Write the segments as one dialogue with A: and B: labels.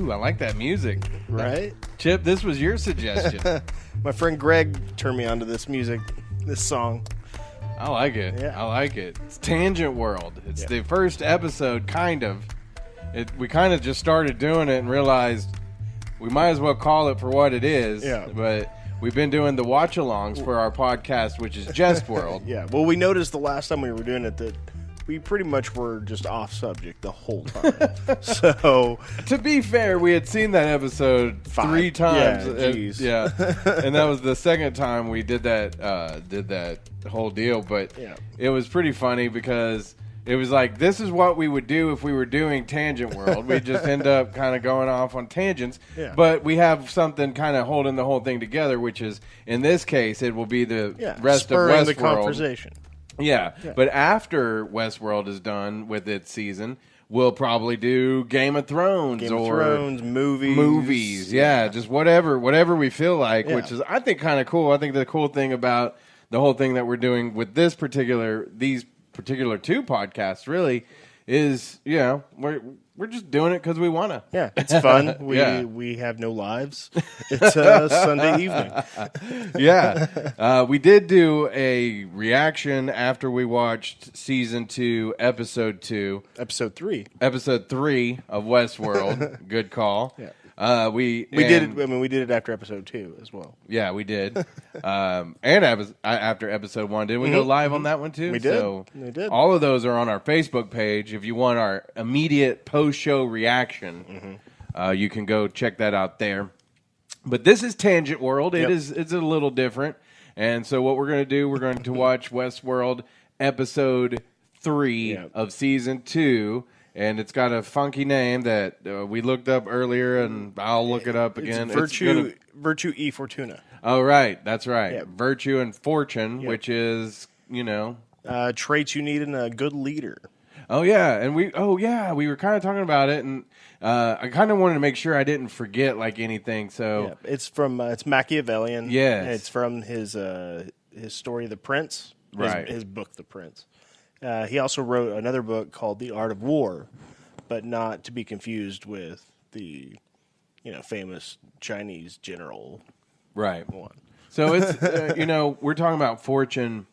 A: Ooh, I like that music.
B: Right?
A: Chip, this was your suggestion.
B: My friend Greg turned me onto this music, this song.
A: I like it.
B: Yeah.
A: I like it. It's TangentWorld. It's the first episode, kind of. We kind of just started doing it and realized we might as well call it for what it is.
B: Yeah.
A: But we've been doing the watch-alongs for our podcast, which is JustWorld.
B: Yeah. Well, we noticed the last time we were doing it that we pretty much were just off subject the whole time. So,
A: To be fair, we had seen that episode 3 times.
B: Yeah, geez.
A: And that was the second time we did that whole deal. But it was pretty funny because it was like, this is what we would do if we were doing TangentWorld. We'd just end up kind of going off on tangents.
B: Yeah.
A: But we have something kind of holding the whole thing together, which is, in this case, it will be the rest
B: spurring
A: of
B: the
A: Westworld.
B: conversation.
A: Yeah, but after Westworld is done with its season, we'll probably do Game of Thrones movies. Yeah, just whatever we feel like, which is, I think, kind of cool. I think the cool thing about the whole thing that we're doing with these particular 2 podcasts really is, we're just doing it because we want to.
B: Yeah, it's fun. We have no lives. It's a Sunday evening.
A: We did do a reaction after we watched season 2, episode 2.
B: Episode 3.
A: Episode 3 of Westworld. Good call.
B: Yeah.
A: We
B: did it. I mean, we did it after episode 2 as well.
A: Yeah, we did. And after episode 1, didn't we go live on that one too?
B: We did.
A: So
B: we did.
A: All of those are on our Facebook page. If you want our immediate post-show reaction, you can go check that out there. But this is TangentWorld. It's a little different. And so what we're going to do, we're going to watch Westworld episode 3 of season 2. And it's got a funky name that we looked up earlier, and I'll look it up again.
B: It's Virtu e Fortuna.
A: Oh, right. That's right.
B: Yeah.
A: Virtue and Fortune, which is,
B: traits you need in a good leader.
A: Oh, yeah. And we were kind of talking about it, and I kind of wanted to make sure I didn't forget, anything. So
B: it's from, it's Machiavellian.
A: Yes.
B: It's from his story, The Prince.
A: Right.
B: His book, The Prince. He also wrote another book called The Art of War, but not to be confused with the, famous Chinese general.
A: Right.
B: One.
A: So it's, we're talking about fortune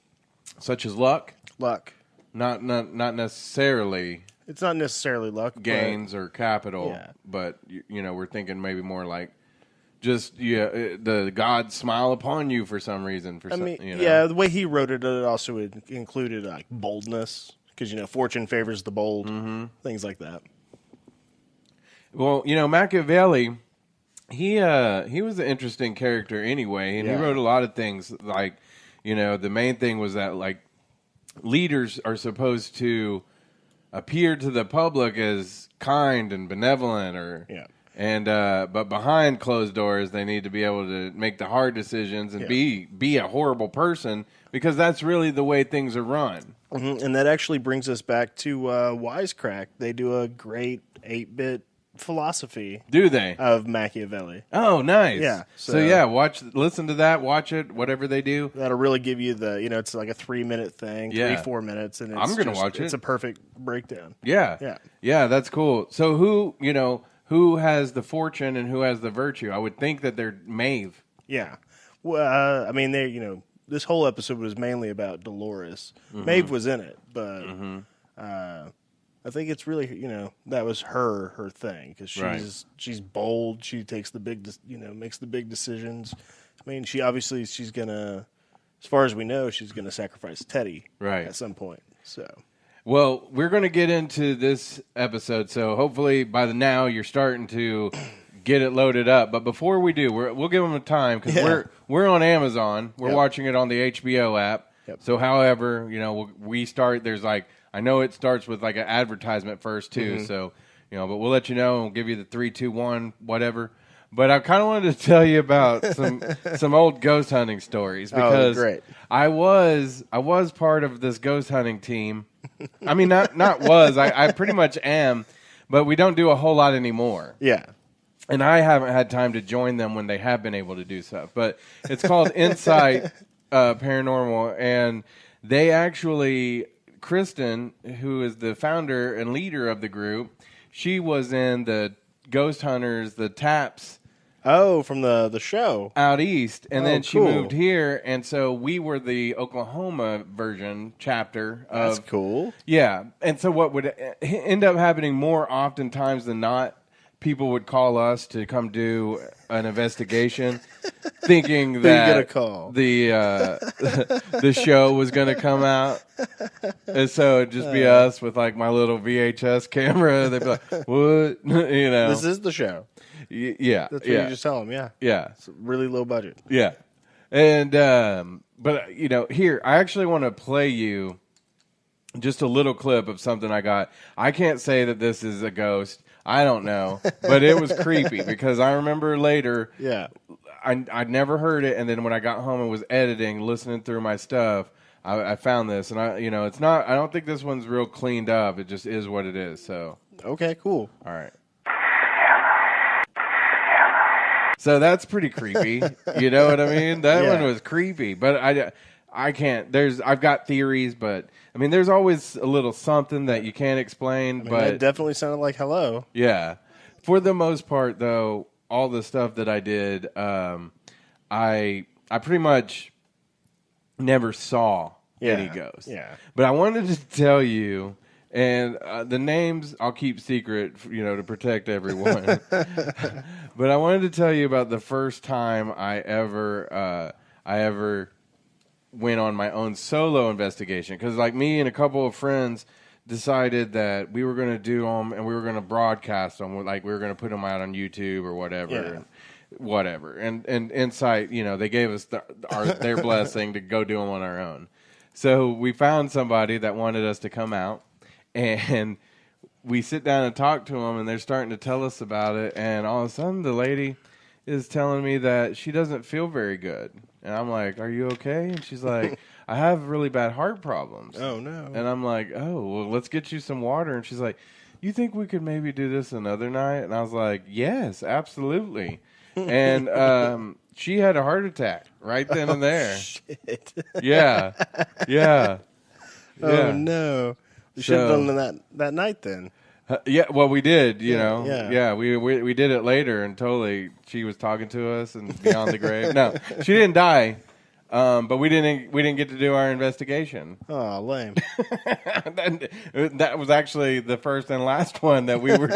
A: such as luck.
B: Luck.
A: Not necessarily.
B: It's not necessarily luck.
A: Gains or capital, but, we're thinking maybe more like just the gods smile upon you for some reason.
B: The way he wrote it, it also included boldness because fortune favors the bold, things like that.
A: Well, Machiavelli, he was an interesting character anyway, and he wrote a lot of things. The main thing was that leaders are supposed to appear to the public as kind and benevolent, but behind closed doors, they need to be able to make the hard decisions and be a horrible person because that's really the way things are run.
B: Mm-hmm. And that actually brings us back to Wisecrack. They do a great 8-bit philosophy.
A: Do they?
B: Of Machiavelli.
A: Oh, nice.
B: Yeah.
A: So listen to that, watch it, whatever they do.
B: That'll really give you it's like a 3-minute thing, 3-4 minutes. And
A: I'm going to watch it.
B: It's a perfect breakdown.
A: Yeah. Yeah, that's cool. So who has the fortune and who has the virtue? I would think that they're Maeve.
B: Yeah. Well, this whole episode was mainly about Dolores. Maeve was in it, but I think it's really, that was her thing because she's bold. She takes the big, makes the big decisions. I mean, she's going to, as far as we know, she's going to sacrifice Teddy at some point. So.
A: Well, we're going to get into this episode, so hopefully by now you're starting to get it loaded up. But before we do, we'll give them a time because we're on Amazon. We're watching it on the HBO app.
B: Yep.
A: So, however, we start. There's I know it starts with an advertisement first too. So, but we'll let you know. And we'll give you the 3, 2, 1, whatever. But I kind of wanted to tell you about some old ghost hunting stories because
B: great.
A: I was part of this ghost hunting team. I mean, not was. I pretty much am, but we don't do a whole lot anymore.
B: Yeah.
A: And I haven't had time to join them when they have been able to do stuff. But it's called Insight Paranormal, and they actually, Kristen, who is the founder and leader of the group, she was in the ghost hunters, the Taps.
B: Oh, from the show
A: out east, and then she
B: cool.
A: moved here, and so we were the Oklahoma version chapter.
B: That's cool.
A: Yeah, and so what would end up happening more oftentimes than not, people would call us to come do an investigation, thinking that
B: get a call.
A: the show was going to come out, and so it'd just be us with like my little VHS camera. They'd be like, "What?"
B: This is the show.
A: Yeah,
B: That's what you just tell them. Yeah,
A: yeah.
B: It's really low budget.
A: Yeah, and but here I actually want to play you just a little clip of something I got. I can't say that this is a ghost. I don't know, but it was creepy because I remember later.
B: Yeah,
A: I'd never heard it, and then when I got home and was editing, listening through my stuff, I found this, and it's not. I don't think this one's real cleaned up. It just is what it is. So
B: okay, cool.
A: All right. So that's pretty creepy. You know what I mean? That one was creepy, but I can't. I've got theories, but I mean, there's always a little something that you can't explain. But
B: that definitely sounded like hello.
A: Yeah, for the most part, though, all the stuff that I did, I pretty much never saw any ghosts.
B: Yeah,
A: but I wanted to tell you. And the names I'll keep secret, to protect everyone. But I wanted to tell you about the first time I ever went on my own solo investigation. Because like me and a couple of friends decided that we were going to do them and we were going to broadcast them. Like we were going to put them out on YouTube or whatever.
B: Yeah.
A: Whatever. And Insight, they gave us their blessing to go do them on our own. So we found somebody that wanted us to come out. And we sit down and talk to them, and they're starting to tell us about it. And all of a sudden, the lady is telling me that she doesn't feel very good. And I'm like, "Are you okay?" And she's like, "I have really bad heart problems."
B: Oh, no.
A: And I'm like, "Oh, well, let's get you some water." And she's like, "You think we could maybe do this another night?" And I was like, "Yes, absolutely." And she had a heart attack right then and there.
B: Shit.
A: Yeah.
B: Oh, no. We should have done that night then.
A: Yeah, well, we did, know.
B: Yeah.
A: We did it later, and totally, she was talking to us and beyond the grave. No, she didn't die, but we didn't get to do our investigation.
B: Oh, lame.
A: That was actually the first and last one that we were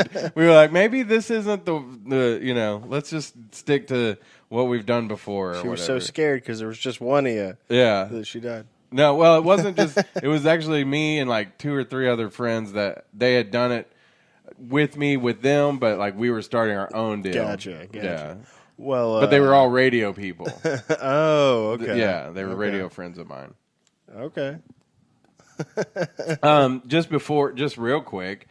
A: like, maybe this isn't the let's just stick to what we've done before.
B: She was so scared because there was just one of you.
A: Yeah,
B: that she died.
A: No, well, it wasn't just. It was actually me and like 2 or 3 other friends that they had done it with me, with them, but like we were starting our own deal.
B: Gotcha.
A: Yeah.
B: Well,
A: but they were all radio people.
B: Oh, okay.
A: Yeah, they were radio friends of mine.
B: Okay.
A: Just real quick,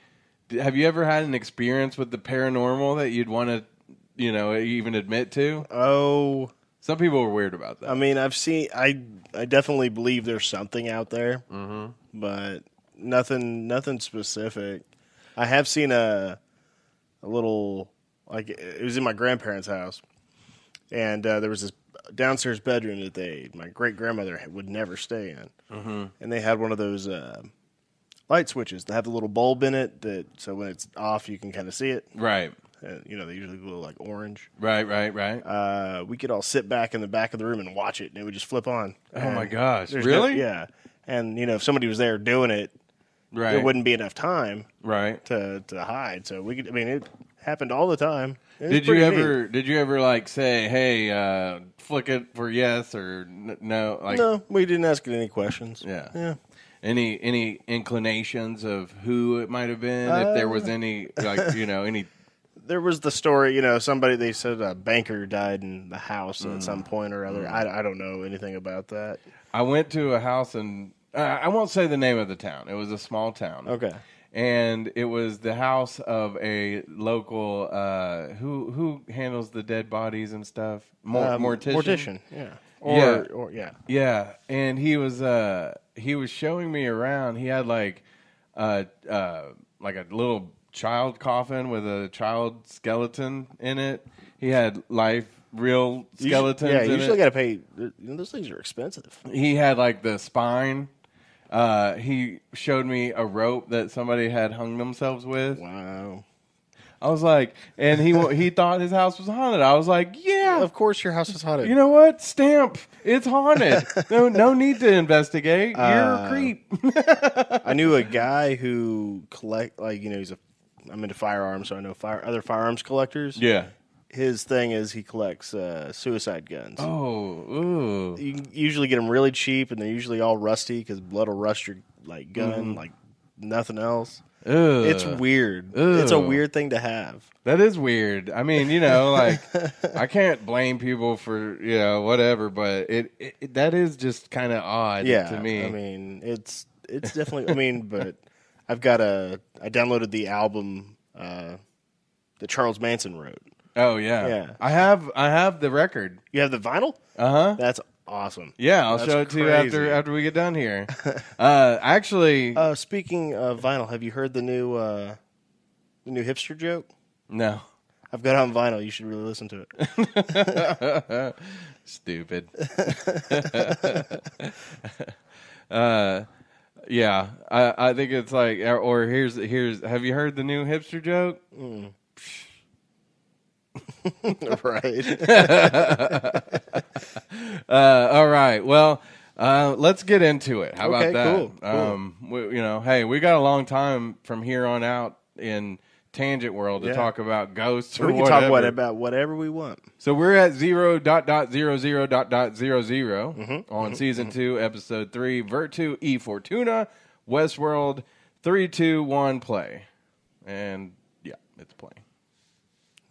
A: have you ever had an experience with the paranormal that you'd want to, even admit to?
B: Oh.
A: Some people were weird about that.
B: I mean, I definitely believe there's something out there, but nothing specific. I have seen a little, like, it was in my grandparents' house, and there was this downstairs bedroom that my great-grandmother would never stay in, and they had one of those light switches that have the little bulb in it, so when it's off, you can kind of see it.
A: Right.
B: They usually glow like orange.
A: Right.
B: We could all sit back in the back of the room and watch it, and it would just flip on.
A: Oh, my gosh. Really?
B: Yeah. And, if somebody was there doing it, there wouldn't be enough time to hide. So it happened all the time.
A: Did you ever like say, hey, flick it for yes or no? Like,
B: no, we didn't ask it any questions.
A: Yeah. Any inclinations of who it might have been? If there was any, any...
B: There was the story, they said a banker died in the house at some point or other. I don't know anything about that.
A: I went to a house and I won't say the name of the town. It was a small town.
B: Okay.
A: And it was the house of a local, who handles the dead bodies and stuff? Mortician.
B: Yeah.
A: Yeah. And he was showing me around. He had like a little child coffin with a child skeleton in it. He had real skeletons.
B: You usually got to pay. Those things are expensive.
A: He had like the spine. He showed me a rope that somebody had hung themselves with.
B: Wow.
A: I was like, and he thought his house was haunted. I was like, yeah,
B: Of course your house is haunted.
A: you know what? Stamp. It's haunted. No need to investigate. You're a creep.
B: I knew a guy who I'm into firearms, so I know other firearms collectors.
A: Yeah.
B: His thing is he collects suicide guns.
A: Oh, ooh.
B: You can usually get them really cheap, and they're usually all rusty because blood will rust your gun like nothing else.
A: Ugh.
B: It's weird.
A: Ugh.
B: It's a weird thing to have.
A: That is weird. I mean, I can't blame people for whatever, but it that is just kind of odd to me.
B: I mean, it's definitely. I mean, but I downloaded the album that Charles Manson wrote.
A: Oh yeah,
B: yeah.
A: I have the record.
B: You have the vinyl?
A: That's
B: awesome.
A: Yeah, I'll show it to you after we get done here. Actually,
B: speaking of vinyl, have you heard the new hipster joke?
A: No.
B: I've got it on vinyl. You should really listen to
A: it. Stupid. Yeah, I think it's like, or here's. Have you heard the new hipster joke?
B: Right.
A: All right. Well, let's get into it. How about that?
B: Cool.
A: Hey, we got a long time from here on out in TangentWorld to talk about ghosts or whatever.
B: We can talk about whatever we want.
A: So we're at 0.00.00 on season 2, episode 3, Virtu e Fortuna, Westworld, 3, 2, 1, play. And yeah, it's playing.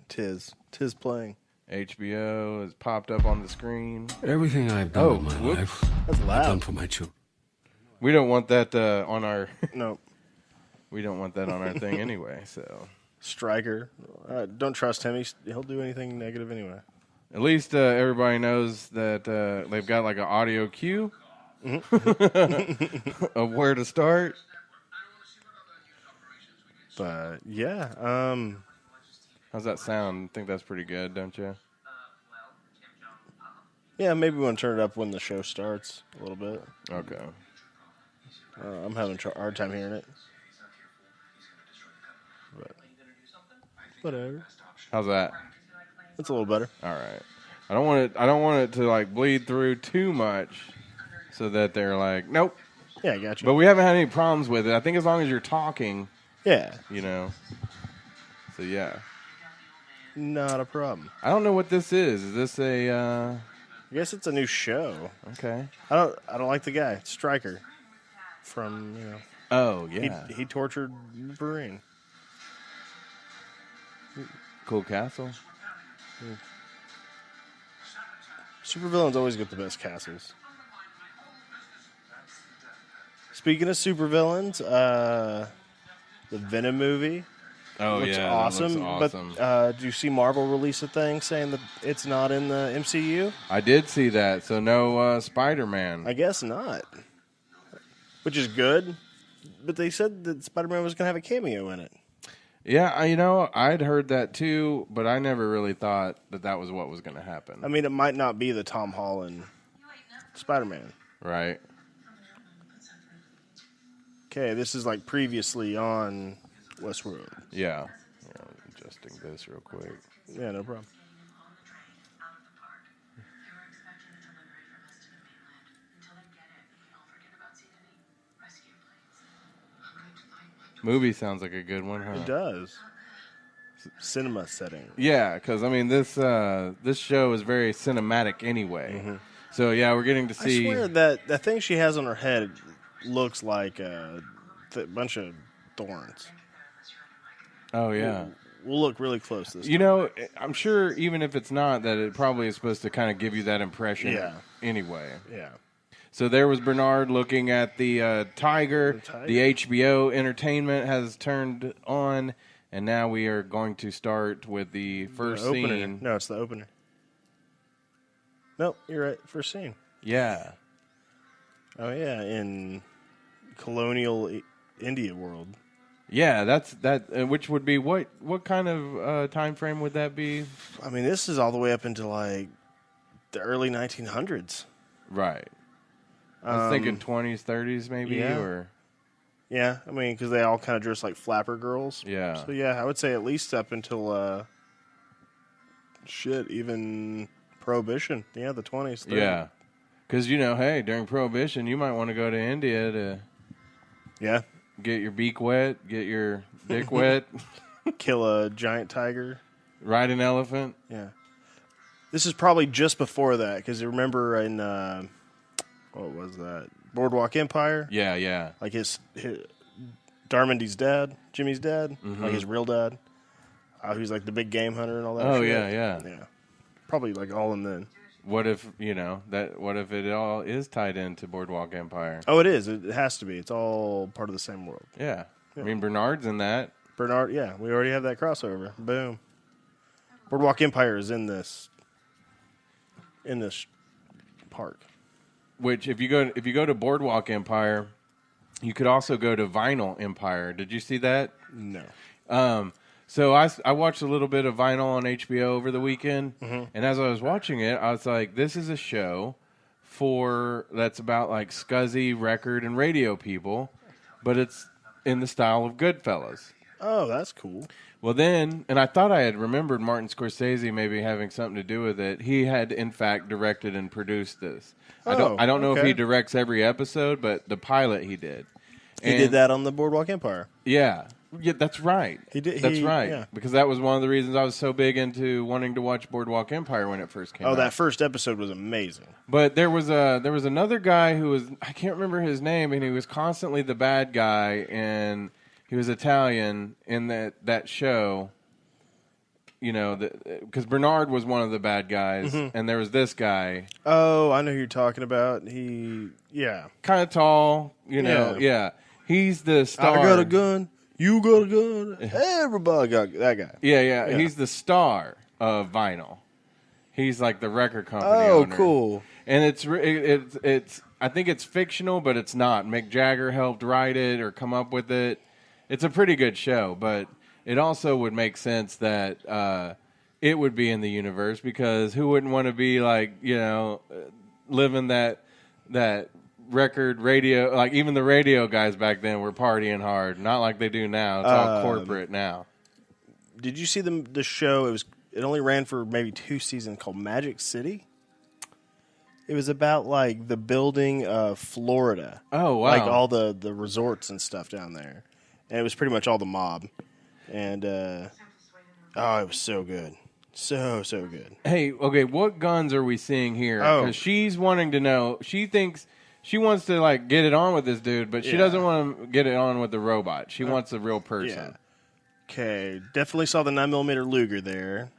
B: Tis playing.
A: HBO has popped up on the screen.
C: Everything I've done in my life,
B: That's loud.
C: I've done for my children.
A: We don't want that on our.
B: No.
A: We don't want that on our thing anyway. So
B: Stryker, don't trust him. He'll do anything negative anyway.
A: At least everybody knows that they've got like an audio cue of where to start.
B: But yeah,
A: how's that sound? I think that's pretty good, don't you?
B: Yeah, maybe we want to turn it up when the show starts a little bit.
A: Okay.
B: I'm having a hard time hearing it. But whatever.
A: How's that?
B: It's a little better.
A: All right. I don't want it to like bleed through too much, so that they're like, nope.
B: Yeah, I got you.
A: But we haven't had any problems with it. I think as long as you're talking.
B: Yeah.
A: So yeah.
B: Not a problem.
A: I don't know what this is. Is this a?
B: I guess it's a new show.
A: Okay.
B: I don't like the guy, Stryker, from
A: Oh yeah.
B: He tortured Marine.
A: Cool castle.
B: Supervillains always get the best castles. Speaking of supervillains, the Venom movie.
A: Oh
B: looks
A: yeah,
B: awesome.
A: That looks awesome.
B: But do you see Marvel release a thing saying that it's not in the MCU?
A: I did see that. So no Spider-Man.
B: I guess not. Which is good. But they said that Spider-Man was going to have a cameo in it.
A: Yeah, I'd heard that too, but I never really thought that was what was going to happen.
B: I mean, it might not be the Tom Holland Spider-Man.
A: Right.
B: Okay, this is like previously on Westworld.
A: Yeah. Adjusting this real quick.
B: Yeah, no problem.
A: Movie sounds like a good one, huh?
B: It does. Cinema setting.
A: Yeah, because this show is very cinematic anyway. Mm-hmm. So yeah, we're getting to see.
B: I swear that thing she has on her head looks like a bunch of thorns.
A: Oh yeah.
B: We'll look really close this time.
A: I'm sure even if it's not, that it probably is supposed to kind of give you that impression.
B: Yeah.
A: Anyway.
B: Yeah.
A: So there was Bernard looking at the tiger. The HBO entertainment has turned on, and now we are going to start with the first scene.
B: No, it's the opener. Nope, you're right. First scene.
A: Yeah.
B: Oh yeah, in colonial India world.
A: Yeah, that's that. Which would be what kind of time frame would that be?
B: I mean, this is all the way up into like the early 1900s.
A: Right. I was thinking 20s, 30s maybe,
B: yeah.
A: or
B: Yeah, I mean, because they all kind of dress like flapper girls.
A: Yeah.
B: So, yeah, I would say at least up until, even Prohibition. Yeah, the 20s. 30s.
A: Yeah. Because, hey, during Prohibition, you might want to go to India to get your beak wet, get your dick wet.
B: Kill a giant tiger.
A: Ride an elephant.
B: Yeah. This is probably just before that, because you remember in, what was that? Boardwalk Empire?
A: Yeah.
B: Like his Darmondy's dad, Jimmy's dad, like his real dad. Who's like the big game hunter and all that
A: Oh,
B: shit.
A: yeah.
B: Probably like all in then.
A: What if, what if it all is tied into Boardwalk Empire?
B: Oh, it is. It has to be. It's all part of the same world.
A: Yeah. I mean, Bernard's in that.
B: Bernard, yeah. We already have that crossover. Boom. Boardwalk Empire is in this park.
A: Which, if you go to Boardwalk Empire, you could also go to Vinyl Empire. Did you see that?
B: No.
A: So I watched a little bit of Vinyl on HBO over the weekend, and as I was watching it, I was like, "This is a show that's about like scuzzy record and radio people, but it's in the style of Goodfellas."
B: Oh, that's cool.
A: Well, then, and I thought I had remembered Martin Scorsese maybe having something to do with it. He had, in fact, directed and produced this. I don't know if he directs every episode, but the pilot he did.
B: He did that on the Boardwalk Empire.
A: Yeah, that's right.
B: He did.
A: That's right.
B: Yeah.
A: Because that was one of the reasons I was so big into wanting to watch Boardwalk Empire when it first came out.
B: Oh, that first episode was amazing.
A: But there was another guy who was, I can't remember his name, and he was constantly the bad guy, and he was Italian in that show. Because Bernard was one of the bad guys, and there was this guy.
B: Oh, I know who you're talking about.
A: Kind of tall, yeah. He's the star.
B: I got a gun. You got a gun. Everybody got that guy.
A: Yeah. He's the star of Vinyl. He's like the record company owner.
B: Oh, cool.
A: And it's I think it's fictional, but it's not. Mick Jagger helped write it or come up with it. It's a pretty good show, but it also would make sense that it would be in the universe, because who wouldn't want to be like, living that record radio, like even the radio guys back then were partying hard, not like they do now. It's all corporate now.
B: Did you see the show? It only ran for maybe 2 seasons, called Magic City. It was about like the building of Florida.
A: Oh, wow.
B: Like all the resorts and stuff down there. And it was pretty much all the mob. And it was so good. So good.
A: Hey, okay, what guns are we seeing here? Because she's wanting to know. She thinks she wants to like get it on with this dude, but she doesn't want to get it on with the robot. She wants a real person.
B: Yeah. Okay, definitely saw the 9mm Luger there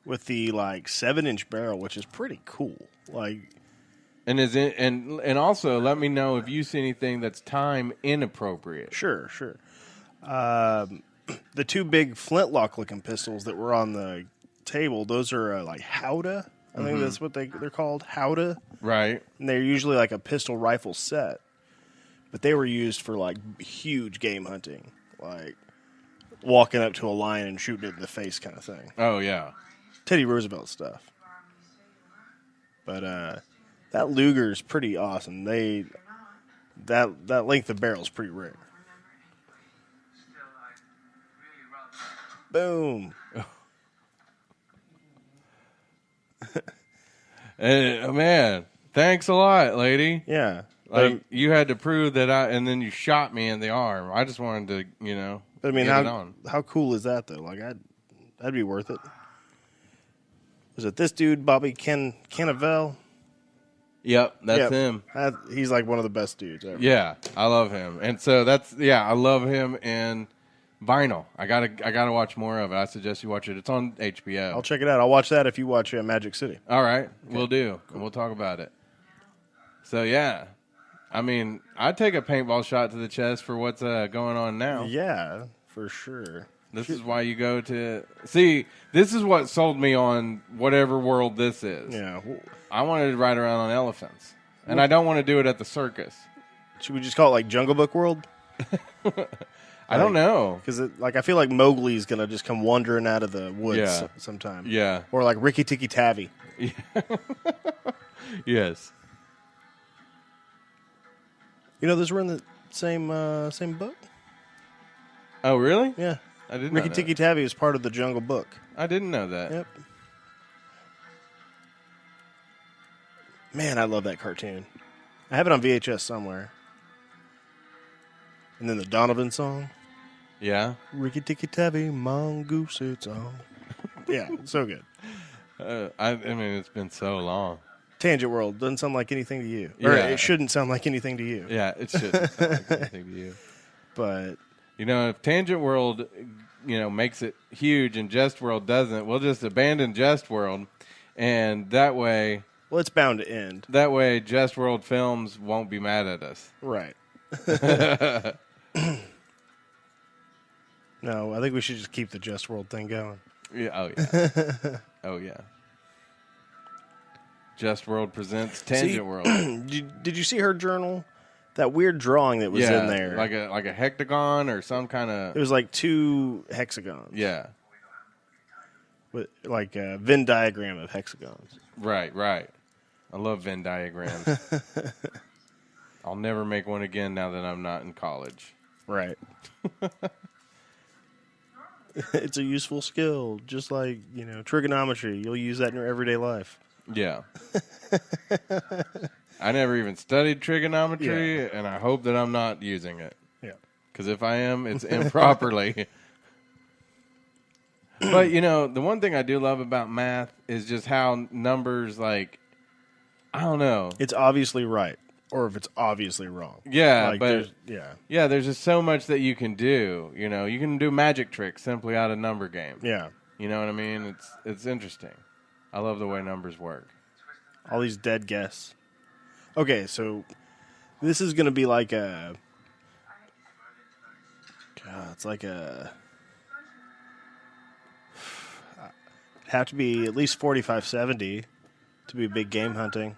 B: with the like 7-inch barrel, which is pretty cool. Like,
A: and also let me know if you see anything that's time inappropriate.
B: Sure. The 2 big flintlock looking pistols that were on the table, those are like Howdah. I think that's what they're called, Howdah.
A: Right.
B: And they're usually like a pistol rifle set, but they were used for like huge game hunting, like walking up to a lion and shooting it in the face kind of thing.
A: Oh yeah,
B: Teddy Roosevelt stuff. But that Luger is pretty awesome. That length of barrel is pretty rare. Boom.
A: Man, thanks a lot, lady.
B: Yeah.
A: Like, you had to prove that and then you shot me in the arm. I just wanted to,
B: But I mean,
A: get it on.
B: how cool is that though? Like, that'd be worth it. Was it this dude, Bobby Cannavale?
A: Yep, that's him.
B: He's like one of the best dudes ever.
A: Yeah, I love him, and so I love him and Vinyl. I gotta watch more of it. I suggest you watch it. It's on HBO.
B: I'll check it out. I'll watch that if you watch Magic City.
A: All right, we'll do. Cool. We'll talk about it. So yeah, I mean, I'd take a paintball shot to the chest for what's going on now.
B: Yeah, for sure.
A: This is why you go to see. This is what sold me on whatever world this is.
B: Yeah,
A: I wanted to ride around on elephants, and I don't want to do it at the circus.
B: Should we just call it like Jungle Book World?
A: I don't know,
B: because I feel like Mowgli's gonna just come wandering out of the woods sometime.
A: Yeah,
B: or like Ricky Tikki Tavi.
A: Yeah. Yes.
B: Those were in Same book.
A: Oh, really?
B: Yeah.
A: I didn't
B: Ricky
A: know that.
B: Tikki Tavi is part of the Jungle Book.
A: I didn't know that.
B: Yep. Man, I love that cartoon. I have it on VHS somewhere. And then the Donovan song.
A: Yeah?
B: Ricky Tikki Tavi, mongoose, it's on. Yeah, so good.
A: I mean, it's been so long.
B: TangentWorld doesn't sound like anything to you. Or
A: Yeah.
B: it shouldn't sound like anything to you.
A: Yeah, it shouldn't sound like anything to you.
B: But,
A: You know, if Tangent World, makes it huge and Jest World doesn't, we'll just abandon Jest World, and that way,
B: well, it's bound to end.
A: Jest World Films won't be mad at us.
B: Right. No, I think we should just keep the Just World thing going.
A: Yeah. Oh yeah. Oh yeah. Just World presents Tangent World.
B: Did you see her journal? That weird drawing that was in there,
A: like a hectagon or some kind of.
B: It was like 2 hexagons.
A: Yeah.
B: With like a Venn diagram of hexagons.
A: Right. I love Venn diagrams. I'll never make one again now that I'm not in college.
B: Right. It's a useful skill, just like, trigonometry. You'll use that in your everyday life.
A: Yeah. I never even studied trigonometry, and I hope that I'm not using it.
B: Yeah.
A: Because if I am, it's improperly. But, the one thing I do love about math is just how numbers, I don't know.
B: It's obviously right, or if it's obviously wrong.
A: Yeah,
B: but
A: there's just so much that you can do. You can do magic tricks simply out of number game.
B: Yeah.
A: You know what I mean? It's interesting. I love the way numbers work.
B: All these dead guests. Okay, so this is going to be like a... God, it's like a... It'd have to be at least 4570 to be big game hunting.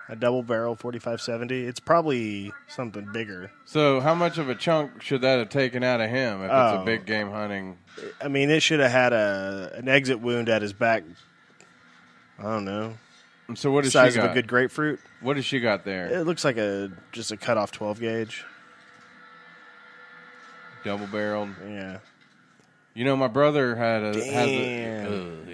B: A double barrel 4570. It's probably something bigger.
A: So how much of a chunk should that have taken out of him if it's a big game hunting?
B: I mean, it should have had an exit wound at his back. I don't know.
A: So what does
B: size
A: she got?
B: of a good grapefruit.
A: What does she got there?
B: It looks like just a cut off 12 gauge.
A: Double barreled.
B: Yeah.
A: My brother had
B: Damn.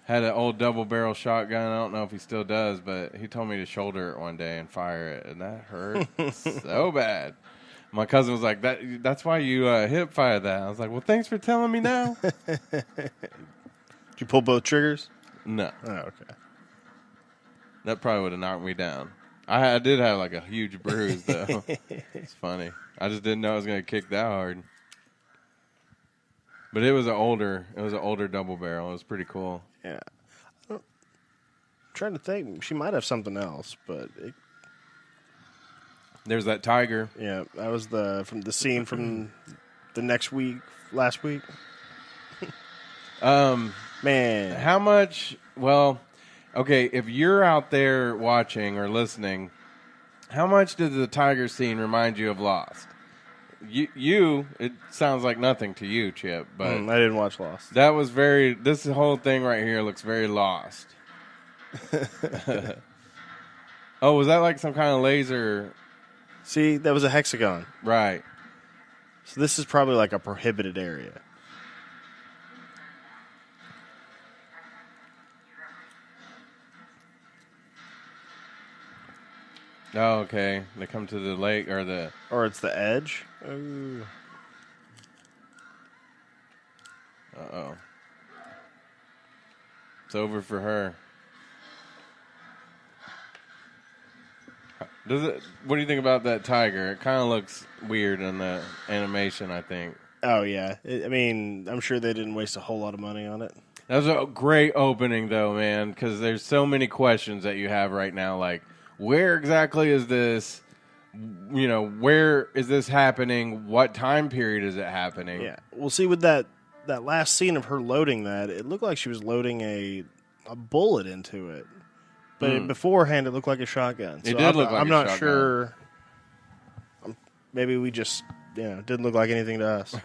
A: had an old double barrel shotgun. I don't know if he still does, but he told me to shoulder it one day and fire it, and that hurt so bad. My cousin was like, "That's why you hip fire that." I was like, "Well, thanks for telling me now."
B: Did you pull both triggers?
A: No.
B: Oh, okay.
A: That probably would have knocked me down. I did have a huge bruise though. It's funny. I just didn't know I was going to kick that hard. But it was an older double barrel. It was pretty cool.
B: Yeah. I'm trying to think. She might have something else, but
A: There's that tiger.
B: yeah, that was from the scene from the last week. Man,
A: How much? Well, okay, if you're out there watching or listening, how much did the tiger scene remind you of Lost? It sounds like nothing to you, Chip, but
B: I didn't watch Lost.
A: that was this whole thing right here looks very Lost. Oh, was that like some kind of laser?
B: See, that was a hexagon.
A: Right.
B: So this is probably like a prohibited area.
A: Oh, okay. They come to the lake
B: Or it's the edge. Ooh.
A: Uh-oh. It's over for her. What do you think about that tiger? It kind of looks weird in the animation, I think.
B: Oh, yeah. I'm sure they didn't waste a whole lot of money on it.
A: That was a great opening, though, man, because there's so many questions that you have right now, like, where exactly is this? Where is this happening? What time period is it happening?
B: Yeah. We'll see with that last scene of her loading that, it looked like she was loading a bullet into it. But beforehand, it looked like a shotgun. So
A: It did look like
B: I'm
A: a
B: not
A: shotgun.
B: sure. Maybe we just, didn't look like anything to us.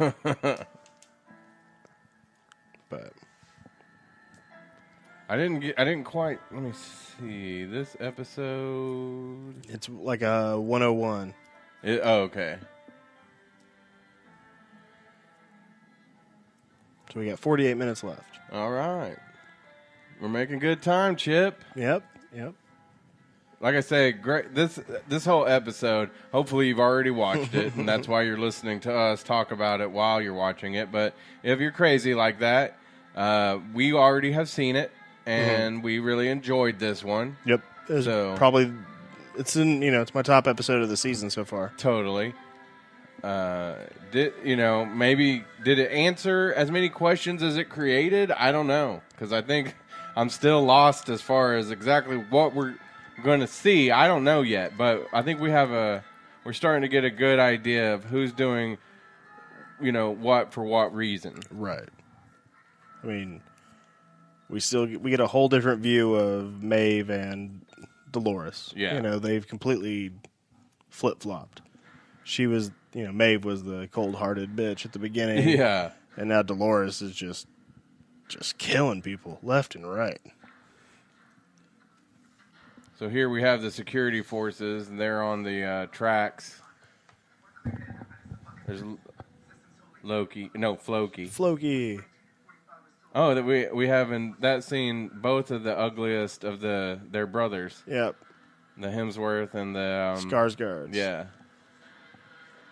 B: But
A: I didn't quite. Let me see this episode.
B: it's like a 101.
A: Okay.
B: So we got 48 minutes left.
A: All right. We're making good time, Chip.
B: Yep.
A: Like I say, great. This whole episode, hopefully you've already watched it, and that's why you're listening to us talk about it while you're watching it. But if you're crazy like that, we already have seen it, and we really enjoyed this one.
B: Yep.
A: So
B: probably, it's it's my top episode of the season so far.
A: Totally. Did it answer as many questions as it created? I don't know, because I think I'm still lost as far as exactly what we're going to see. I don't know yet, but I think we're starting to get a good idea of who's doing, what for what reason.
B: Right. I mean, we get a whole different view of Maeve and Dolores.
A: Yeah.
B: They've completely flip-flopped. She was, Maeve was the cold-hearted bitch at the beginning.
A: Yeah.
B: And now Dolores is just killing people left and right.
A: So here we have the security forces, and they're on the tracks. There's Floki. Oh, that we have in that scene both of the ugliest of their brothers.
B: Yep.
A: The Hemsworth and the
B: Skarsgårds.
A: Yeah.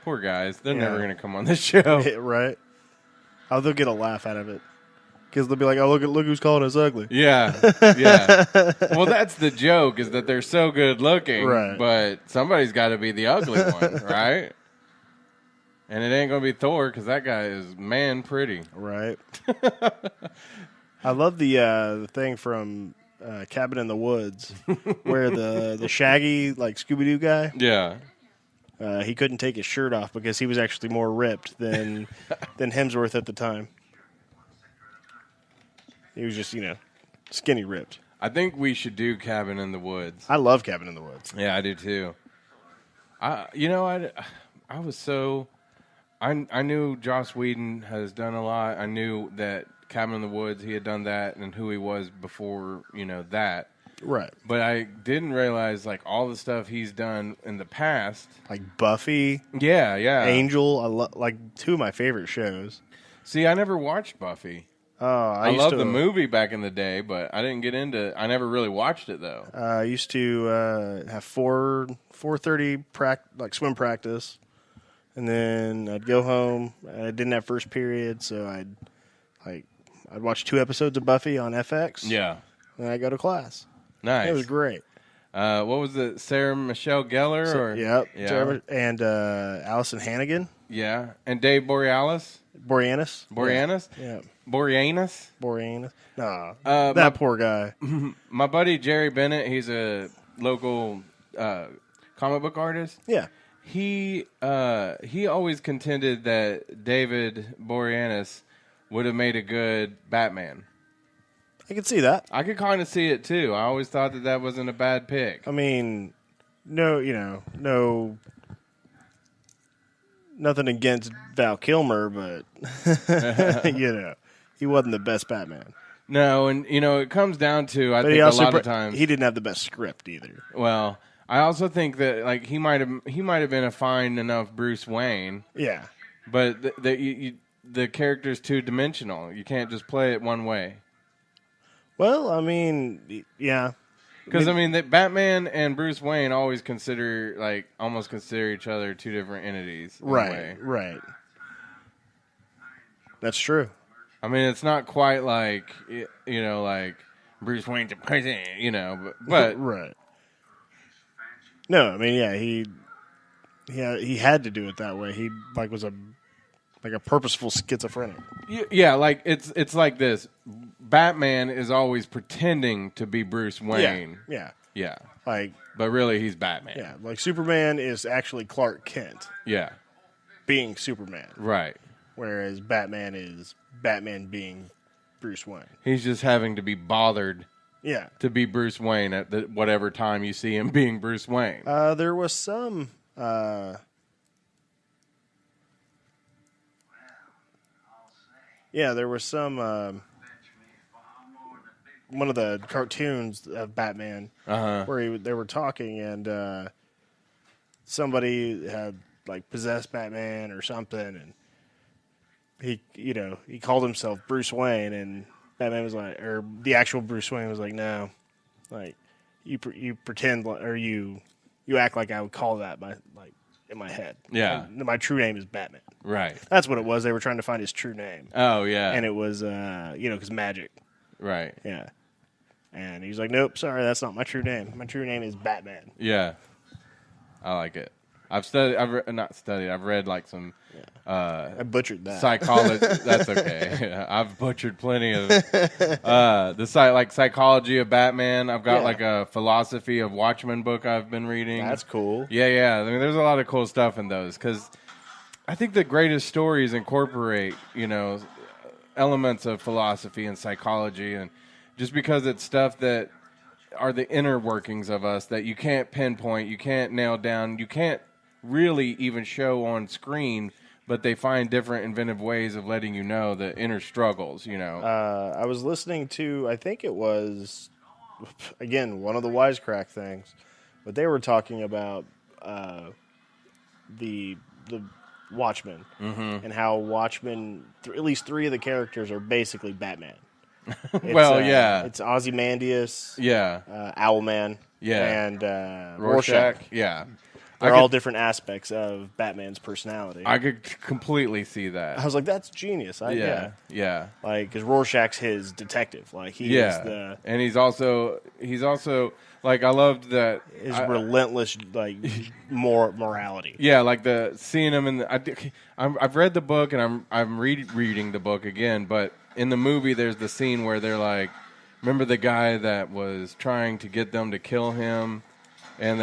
A: Poor guys. They're never going to come on this show.
B: Right. Oh, they'll get a laugh out of it. Because they'll be like, oh, look who's calling us ugly.
A: Yeah. Well, that's the joke, is that they're so good looking.
B: Right.
A: But somebody's got to be the ugly one, right? And it ain't going to be Thor, because that guy is man pretty.
B: Right. I love the thing from Cabin in the Woods where the shaggy, like, Scooby-Doo guy.
A: Yeah.
B: He couldn't take his shirt off because he was actually more ripped than Hemsworth at the time. He was just, skinny ripped.
A: I think we should do Cabin in the Woods.
B: I love Cabin in the Woods.
A: Yeah, I do too. I knew Joss Whedon has done a lot. I knew that Cabin in the Woods, he had done that, and who he was before, that.
B: Right.
A: But I didn't realize, like, all the stuff he's done in the past.
B: Like Buffy.
A: Yeah.
B: Angel. Like, two of my favorite shows.
A: See, I never watched Buffy.
B: Oh,
A: I loved the movie back in the day, but I didn't get into. I never really watched it though.
B: I used to have 4:30 swim practice, and then I'd go home. I didn't have first period, so I'd watch 2 episodes of Buffy on FX.
A: Yeah,
B: and I'd go to class.
A: Nice.
B: It was great.
A: What was it? Sarah Michelle Gellar?
B: Yep.
A: Yeah.
B: Sarah, and Allison Hannigan.
A: Yeah, and Dave Boreanaz.
B: Boreanaz.
A: Yeah.
B: Yeah.
A: Boreanaz.
B: Nah, that poor guy.
A: My buddy Jerry Bennett, he's a local comic book artist.
B: Yeah.
A: He always contended that David Boreanaz would have made a good Batman.
B: I can see that.
A: I could kind of see it too. I always thought that wasn't a bad pick.
B: I mean, no, nothing against Val Kilmer, but he wasn't the best Batman.
A: No, and it comes down to I think a lot of times
B: he didn't have the best script either.
A: Well, I also think that like he might have been a fine enough Bruce Wayne.
B: Yeah,
A: but the character's 2-dimensional. You can't just play it one way.
B: Well, I mean, yeah.
A: Because that Batman and Bruce Wayne always almost consider each other 2 different entities.
B: Right. That's true.
A: I mean, it's not quite like like Bruce Wayne's a president, but
B: right. No, I mean, yeah, he had to do it that way. He was a purposeful schizophrenic.
A: Yeah, like it's like this. Batman is always pretending to be Bruce Wayne.
B: Yeah.
A: But really he's Batman.
B: Yeah, like Superman is actually Clark Kent.
A: Yeah.
B: Being Superman.
A: Right.
B: Whereas Batman is Batman being Bruce Wayne.
A: He's just having to be bothered.
B: Yeah.
A: To be Bruce Wayne at whatever time you see him being Bruce Wayne.
B: There was some there was some one of the cartoons of Batman where they were talking, and somebody had like possessed Batman or something, and he called himself Bruce Wayne, and Batman was like, or the actual Bruce Wayne was like, no, like you pretend or you act like I would call that in my head.
A: Yeah,
B: and my true name is Batman.
A: Right.
B: That's what it was. They were trying to find his true name.
A: Oh yeah,
B: and it was because magic.
A: Right.
B: Yeah. And he's like, nope, sorry, that's not my true name. My true name is Batman.
A: Yeah. I like it. I've read like some.
B: I butchered that.
A: Psychology. That's okay. I've butchered plenty of the psychology of Batman. I've got like a philosophy of Watchmen book I've been reading.
B: That's cool.
A: Yeah. I mean, there's a lot of cool stuff in those because I think the greatest stories incorporate elements of philosophy and psychology, and just because it's stuff that are the inner workings of us that you can't pinpoint, you can't nail down, you can't really even show on screen, but they find different inventive ways of letting you know the inner struggles,
B: I was listening to, I think it was, again, one of the wisecrack things, but they were talking about the Watchmen and how Watchmen, at least 3 of the characters are basically Batman. It's Ozymandias, Owlman, and Rorschach.
A: Yeah.
B: They're all different aspects of Batman's personality.
A: I could completely see that.
B: I was like, that's genius.
A: Yeah.
B: Like, because Rorschach's his detective. Like, he is the...
A: And he's also like, I loved that...
B: His relentless, like, morality.
A: Yeah, like seeing him in the... I've read the book, and I'm reading the book again, but in the movie, there's the scene where they're like, remember the guy that was trying to get them to kill him? And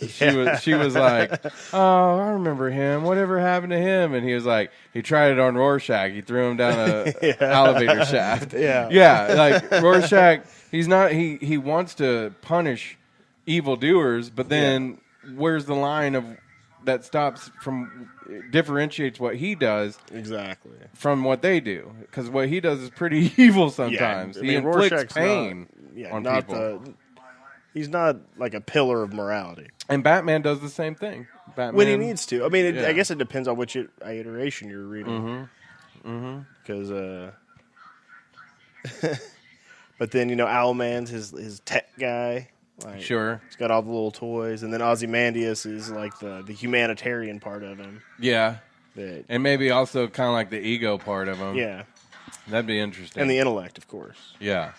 A: she was like, oh, I remember him. Whatever happened to him? And he was like, he tried it on Rorschach. He threw him down a elevator shaft. Yeah, like Rorschach, he's not. He wants to punish evildoers, but then where's the line of that stops from differentiates what he does
B: exactly
A: from what they do? Because what he does is pretty evil sometimes. He inflicts Rorschach's pain on people.
B: He's not like a pillar of morality.
A: And Batman does the same thing. Batman,
B: when he needs to. I mean, I guess it depends on which iteration you're reading. Because, but then, Owlman's his tech guy. Like,
A: sure.
B: He's got all the little toys. And then Ozymandias is like the humanitarian part of him.
A: Yeah. And maybe also kind of like the ego part of him.
B: Yeah.
A: That'd be interesting.
B: And the intellect, of course.
A: Yeah.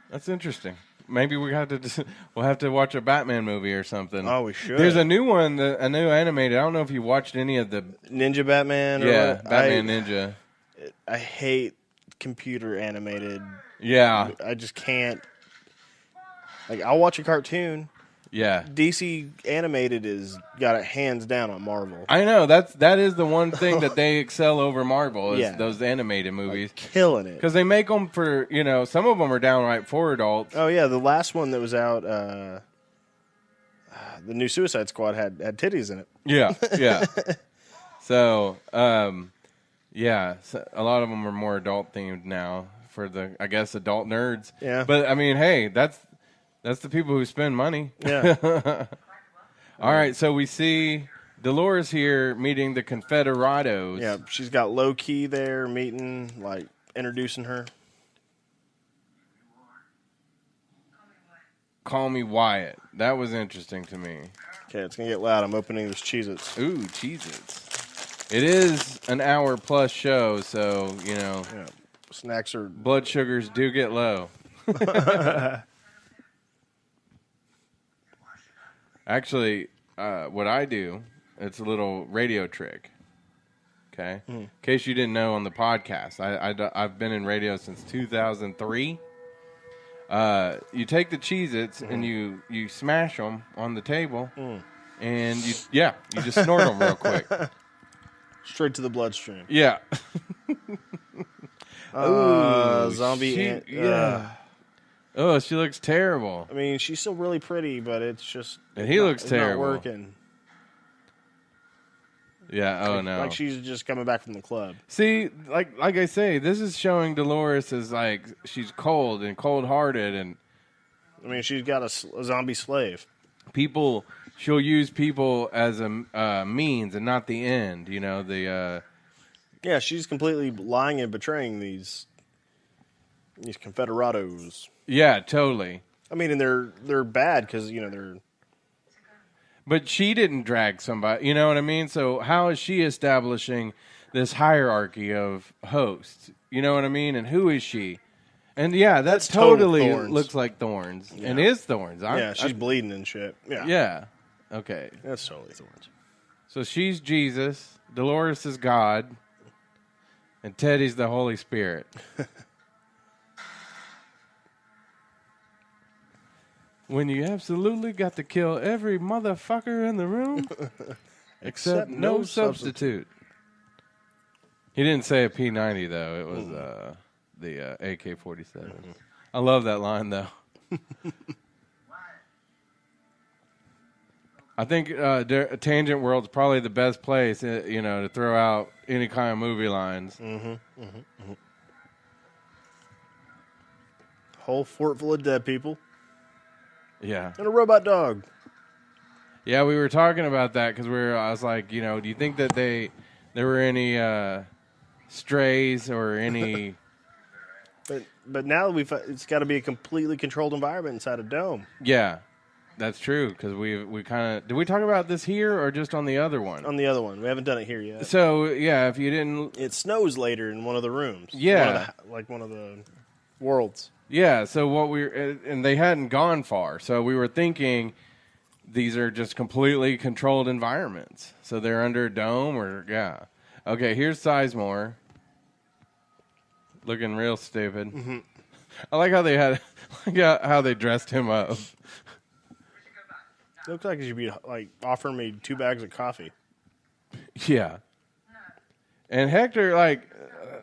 A: That's interesting. Maybe we'll have to watch a Batman movie or something.
B: Oh, we should.
A: There's a new one, a new animated. I don't know if you watched any of the
B: Ninja Batman.
A: Batman Ninja.
B: I hate computer animated.
A: Yeah,
B: I just can't. Like, I'll watch a cartoon.
A: Yeah,
B: DC animated is got it hands down on Marvel.
A: I know that is the one thing that they excel over Marvel is those animated movies,
B: like, killing it
A: because they make them for some of them are downright for adults.
B: Oh yeah, the last one that was out, the new Suicide Squad had titties in it.
A: Yeah. So a lot of them are more adult themed now for the adult nerds.
B: Yeah,
A: but I mean, hey, that's the people who spend money.
B: Yeah.
A: All right, so we see Dolores here meeting the Confederados.
B: Yeah, she's got Low-Key there meeting, like, introducing her.
A: Call me Wyatt. That was interesting to me.
B: Okay, it's going to get loud. I'm opening those Cheez-Its.
A: Ooh, Cheez-Its. It is an hour-plus show, so,
B: Yeah, snacks are...
A: blood sugars do get low. Actually, what I do, it's a little radio trick, okay? In case you didn't know on the podcast, I've been in radio since 2003. You take the Cheez-Its and you smash them on the table, and you just snort them real quick.
B: Straight to the bloodstream.
A: Yeah.
B: Zombie ant.
A: Yeah. Oh, she looks terrible.
B: I mean, she's still really pretty, but it's just...
A: And he looks terrible.
B: Not working.
A: Yeah, no.
B: Like she's just coming back from the club.
A: See, like I say, this is showing Dolores as like she's cold and cold-hearted, and
B: I mean, she's got a zombie slave.
A: People she'll use people as a means and not the end. You know,
B: yeah, she's completely lying and betraying these Confederados.
A: Yeah, totally.
B: I mean, and they're bad because they're.
A: But she didn't drag somebody. You know what I mean? So how is she establishing this hierarchy of hosts? You know what I mean? And who is she? And yeah,
B: That's
A: totally
B: total Thorns.
A: looks like Thorns
B: Yeah.
A: and is Thorns.
B: Yeah, she's bleeding and shit. Yeah.
A: Yeah. Okay.
B: That's totally Thorns.
A: So she's Jesus, Dolores is God, and Teddy's the Holy Spirit. When you absolutely got to kill every motherfucker in the room, except no substitute. He didn't say a P90 though. It was the AK-47. Mm-hmm. I love that line though. I think Tangent World's probably the best place, to throw out any kind of movie lines.
B: Whole fort full of dead people.
A: Yeah.
B: And a robot dog.
A: Yeah, we were talking about that because I was like, do you think that there were any strays or any?
B: But now it's got to be a completely controlled environment inside a dome.
A: Yeah, that's true because we kind of did we talk about this here or just on the other one?
B: On the other one, we haven't done it here yet.
A: So yeah, if you didn't,
B: it snows later in one of the rooms.
A: Yeah,
B: one of the worlds.
A: Yeah, so and they hadn't gone far, so we were thinking these are just completely controlled environments. So they're under a dome yeah. Okay, here's Sizemore. Looking real stupid. Mm-hmm. I like how how they dressed him up.
B: It looks like he should be offering me 2 bags of coffee.
A: Yeah. And Hector,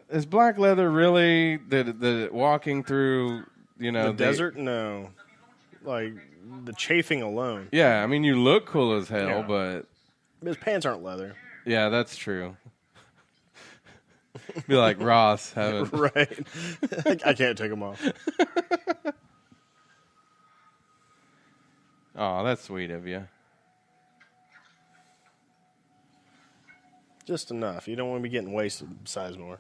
A: is black leather really the walking through,
B: the desert? No. The chafing alone.
A: Yeah, I mean, you look cool as hell, but
B: his pants aren't leather.
A: Yeah, that's true. Be like Ross having
B: right. I can't take them off.
A: Oh, that's sweet of you.
B: Just enough. You don't want to be getting wasted, Sizemore.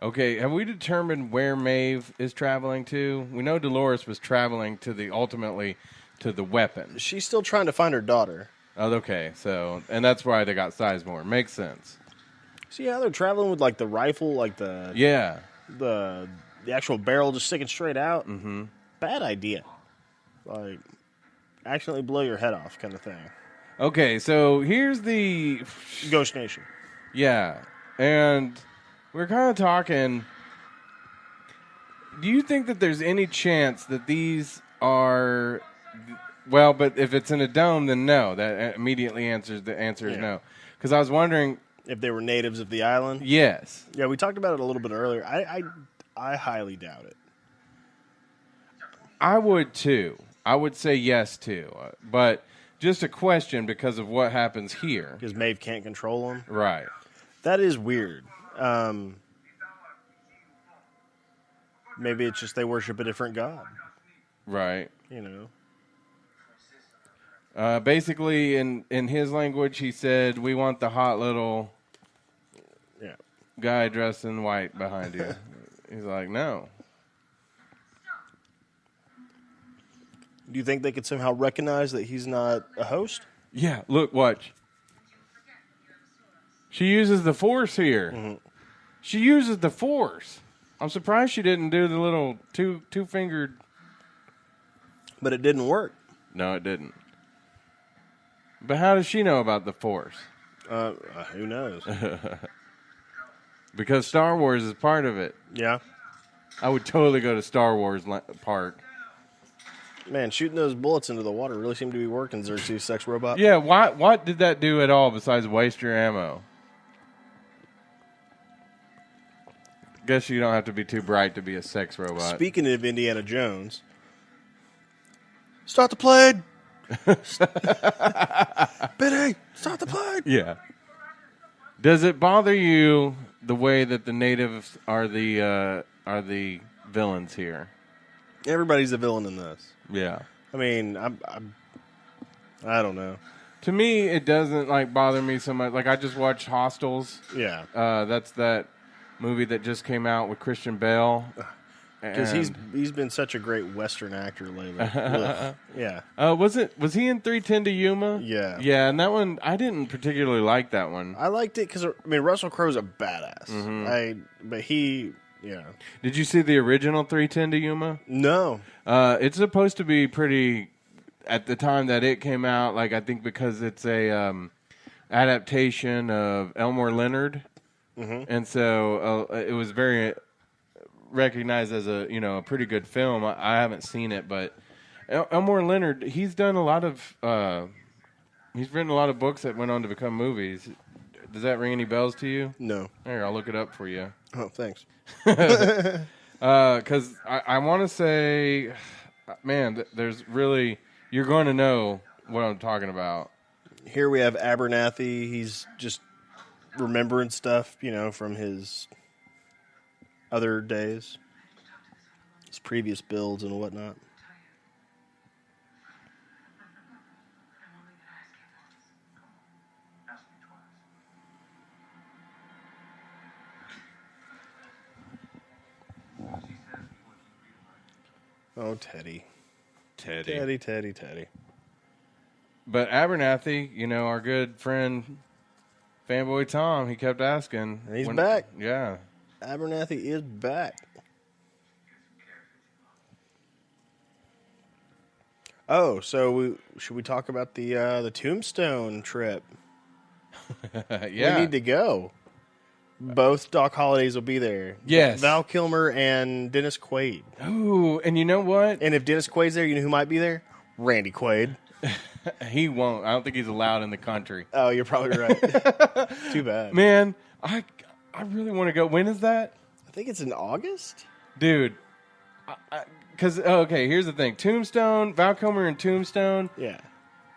A: Okay, have we determined where Maeve is traveling to? We know Dolores was traveling ultimately to the weapon.
B: She's still trying to find her daughter.
A: Oh, okay. So, and that's why they got Sizemore. Makes sense.
B: See how they're traveling with the rifle, the actual barrel just sticking straight out.
A: Mm-hmm.
B: Bad idea. Accidentally blow your head off, kind of thing.
A: Okay, so here's the
B: Ghost Nation.
A: Yeah, and we're kind of talking. Do you think that there's any chance that these are? Well, but if it's in a dome, then no. That immediately answers the answer is no. Because I was wondering
B: if they were natives of the island.
A: Yes.
B: Yeah, we talked about it a little bit earlier. I highly doubt it.
A: I would too. I would say yes too. But just a question because of what happens here.
B: Because Maeve can't control them.
A: Right.
B: That is weird. Maybe it's just they worship a different god.
A: Right.
B: Basically,
A: in his language, he said, "We want the hot little guy dressed in white behind you." He's like, "No."
B: Do you think they could somehow recognize that he's not a host?
A: Yeah. Look, watch. She uses the Force here. Mm-hmm. She uses the Force. I'm surprised she didn't do the little two-fingered.
B: But it didn't work.
A: No, it didn't. But how does she know about the Force?
B: Who knows?
A: Because Star Wars is part of it.
B: Yeah.
A: I would totally go to Star Wars Park.
B: Man, shooting those bullets into the water really seemed to be working, Xerxes, sex robot.
A: Yeah, what did that do at all besides waste your ammo? Guess you don't have to be too bright to be a sex robot.
B: Speaking of Indiana Jones, start the plane! Benny, start the plane!
A: Yeah. Does it bother you the way that the natives are the villains here.
B: Everybody's a villain in this.
A: Yeah.
B: I mean, I don't know.
A: To me, it doesn't like bother me so much. Like I just watched Hostels.
B: Yeah.
A: That's that movie that just came out with Christian Bale.
B: Because he's been such a great Western actor lately. Yeah.
A: Was he in 3:10 to Yuma?
B: Yeah.
A: Yeah, and that one I didn't particularly like that one.
B: I liked it because Russell Crowe's a badass. But he, yeah.
A: Did you see the original 3:10 to Yuma?
B: No.
A: It's supposed to be pretty. At the time that it came out, like I think because it's a adaptation of Elmore Leonard, and so it was very recognized as a pretty good film. I haven't seen it, but Elmore Leonard, he's done a lot of he's written a lot of books that went on to become movies. Does that ring any bells to you?
B: No.
A: Here, I'll look it up for you.
B: Oh, thanks.
A: Because I want to say, man, there's really. You're going to know what I'm talking about.
B: Here we have Abernathy. He's just remembering stuff, from his other days, his previous builds and whatnot. Oh, Teddy. Teddy.
A: But Abernathy, our good friend, fanboy Tom, he kept asking.
B: And he's back.
A: Yeah.
B: Abernathy is back. Oh, so should we talk about the Tombstone trip?
A: Yeah.
B: We need to go. Both Doc Hollidays will be there.
A: Yes.
B: Val Kilmer and Dennis Quaid.
A: Ooh, and you know what?
B: And if Dennis Quaid's there, you know who might be there? Randy Quaid.
A: He won't. I don't think he's allowed in the country.
B: Oh, you're probably right. Too bad.
A: Man, I really want to go. When is that?
B: I think it's in August.
A: Dude, because, okay, here's the thing. Tombstone, Val Kilmer and Tombstone.
B: Yeah.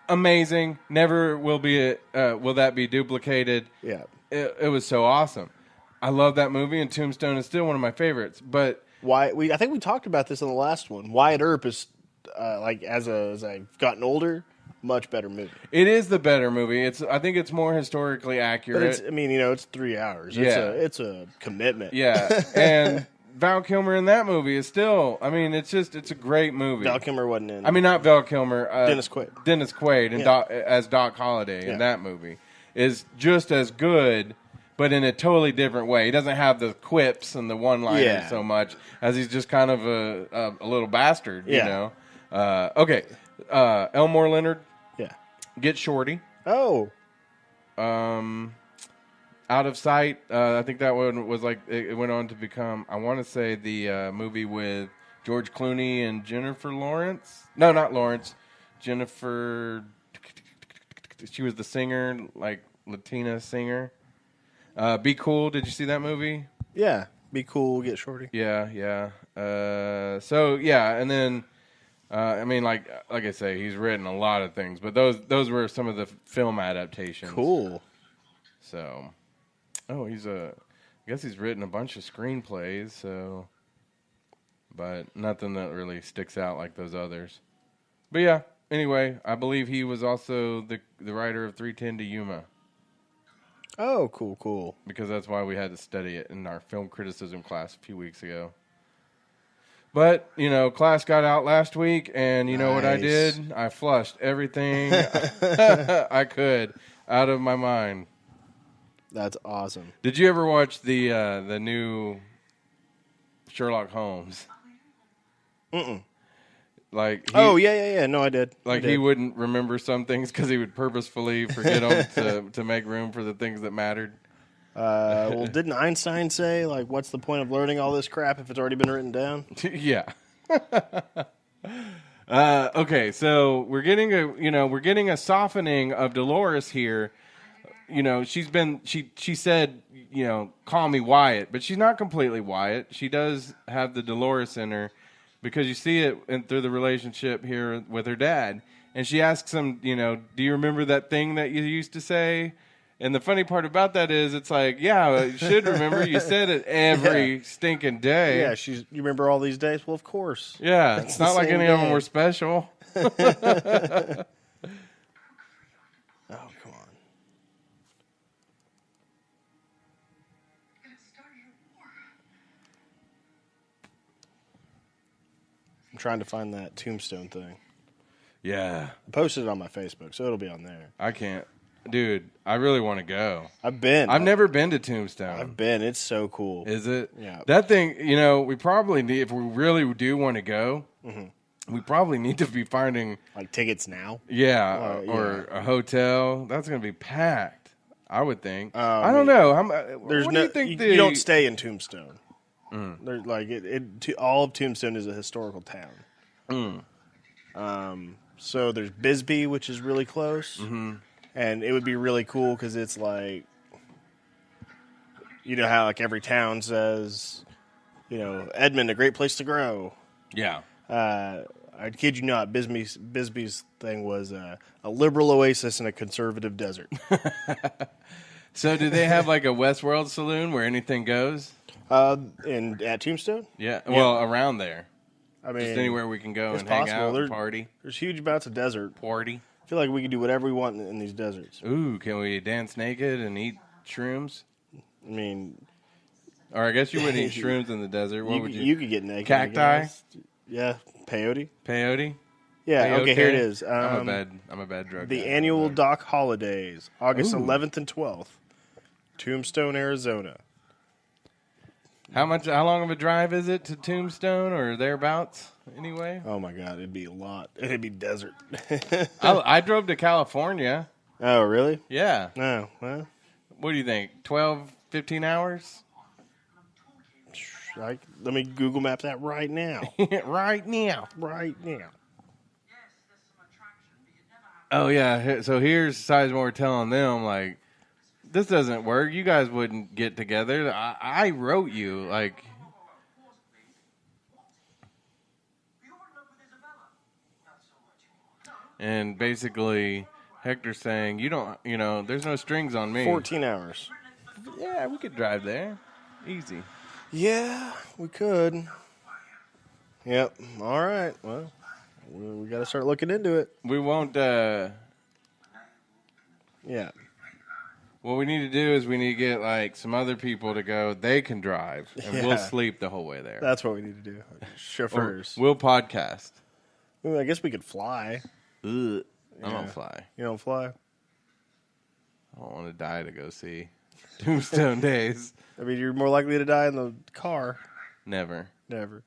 A: Amazing. Never will that be duplicated.
B: Yeah.
A: It was so awesome. I love that movie, and Tombstone is still one of my favorites. But
B: I think we talked about this in the last one. Wyatt Earp is as I've gotten older, much better movie.
A: It is the better movie. I think it's more historically accurate.
B: But it's 3 hours.
A: Yeah.
B: It's a commitment.
A: Yeah, and Val Kilmer in that movie is still. It's a great movie.
B: Val Kilmer wasn't in.
A: Not Val Kilmer.
B: Dennis Quaid.
A: Dennis Quaid and as Doc Holliday in that movie is just as good, but in a totally different way. He doesn't have the quips and the one-liners so much, as he's just kind of a little bastard, you know. Okay, Elmore Leonard.
B: Yeah.
A: Get Shorty.
B: Oh.
A: Out of Sight. I think that one was it went on to become, I want to say, the movie with George Clooney and Jennifer Lawrence. No, not Lawrence. Jennifer. She was the singer, Latina singer. Be Cool. Did you see that movie?
B: Yeah. Be Cool, Get Shorty.
A: Yeah. And then, like I say, he's written a lot of things, but those were some of the film adaptations.
B: Cool.
A: So, I guess he's written a bunch of screenplays, so, but nothing that really sticks out like those others. But yeah, anyway, I believe he was also the writer of 3:10 to Yuma.
B: Oh, cool.
A: Because that's why we had to study it in our film criticism class a few weeks ago. But, class got out last week, and you know what I did? I flushed everything I could out of my mind.
B: That's awesome.
A: Did you ever watch the new Sherlock Holmes?
B: Mm-mm.
A: Yeah.
B: No, I did.
A: He wouldn't remember some things because he would purposefully forget them to make room for the things that mattered.
B: Well, didn't Einstein say, what's the point of learning all this crap if it's already been written down?
A: Yeah. Okay, so we're getting a softening of Dolores here. She said, call me Wyatt, but she's not completely Wyatt. She does have the Dolores in her because you see it through the relationship here with her dad. And she asks him, do you remember that thing that you used to say? And the funny part about that is, it's like, yeah, you should remember. You said it every stinking day.
B: Yeah, you remember all these days? Well, of course.
A: Yeah, it's not like any of them were special.
B: Oh, come on. I'm trying to find that tombstone thing.
A: Yeah.
B: I posted it on my Facebook, so it'll be on there.
A: I can't. Dude, I really want to go.
B: I've been.
A: I've never been to Tombstone.
B: I've been. It's so cool.
A: Is it?
B: Yeah.
A: That thing, we probably need, if we really do want to go, we probably need to be finding...
B: Like tickets now?
A: Yeah, or a hotel. That's going to be packed, I would think. I don't know. What do you think
B: you don't stay in Tombstone. There's like all of Tombstone is a historical town. So there's Bisbee, which is really close. And it would be really cool because it's like, you know how like every town says, Edmond, a great place to grow.
A: Yeah.
B: I kid you not, Bisbee's thing was a liberal oasis in a conservative desert.
A: So do they have like a Westworld saloon where anything goes?
B: At Tombstone?
A: Yeah. Well, around there.
B: I mean,
A: just anywhere we can go and hang out and party.
B: There's huge amounts of desert.
A: Party.
B: I feel like we can do whatever we want in these deserts.
A: Ooh, can we dance naked and eat shrooms?
B: I mean...
A: Or I guess you wouldn't eat shrooms in the desert. What would you?
B: You could get naked.
A: Cacti?
B: Yeah. Peyote?
A: Peyote?
B: Yeah,
A: Peyote?
B: okay, here it is.
A: I'm a bad drug
B: The
A: guy.
B: annual Doc Holidays, August 11th and 12th. Tombstone, Arizona.
A: How long of a drive is it to Tombstone or thereabouts anyway?
B: Oh my God, it'd be a lot. It'd be desert.
A: I drove to California.
B: Oh, really?
A: Yeah.
B: Oh, well.
A: What do you think? 12, 15 hours?
B: Let me Google Map that right now.
A: Right now.
B: Right now.
A: Oh, yeah. So here's Sizemore telling them, like, this doesn't work. You guys wouldn't get together. I wrote you, like... And basically, Hector's saying, there's no strings on me.
B: 14 hours.
A: Yeah, we could drive there. Easy.
B: Yeah, we could. Yep. All right. Well, we got to start looking into it.
A: We won't,
B: Yeah.
A: What we need to do is we need to get, like, some other people to go. They can drive, and we'll sleep the whole way there.
B: That's what we need to do. Chauffeurs.
A: We'll podcast.
B: Well, I guess we could fly.
A: Ugh. I don't fly.
B: You don't fly?
A: I don't want to die to go see Tombstone Days.
B: I mean, you're more likely to die in the car.
A: Never.
B: Never.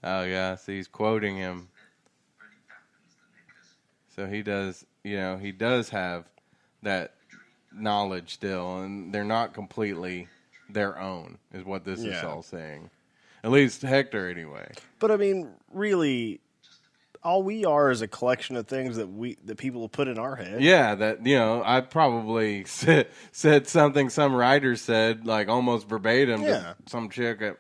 A: Oh, yeah. So he's quoting him. So he does, he does have that knowledge still, and they're not completely their own, is what this is all saying. At least Hector, anyway.
B: But, I mean, really, all we are is a collection of things that people have put in our head.
A: Yeah, that, I probably said something some writer said, like, almost verbatim to some chick at,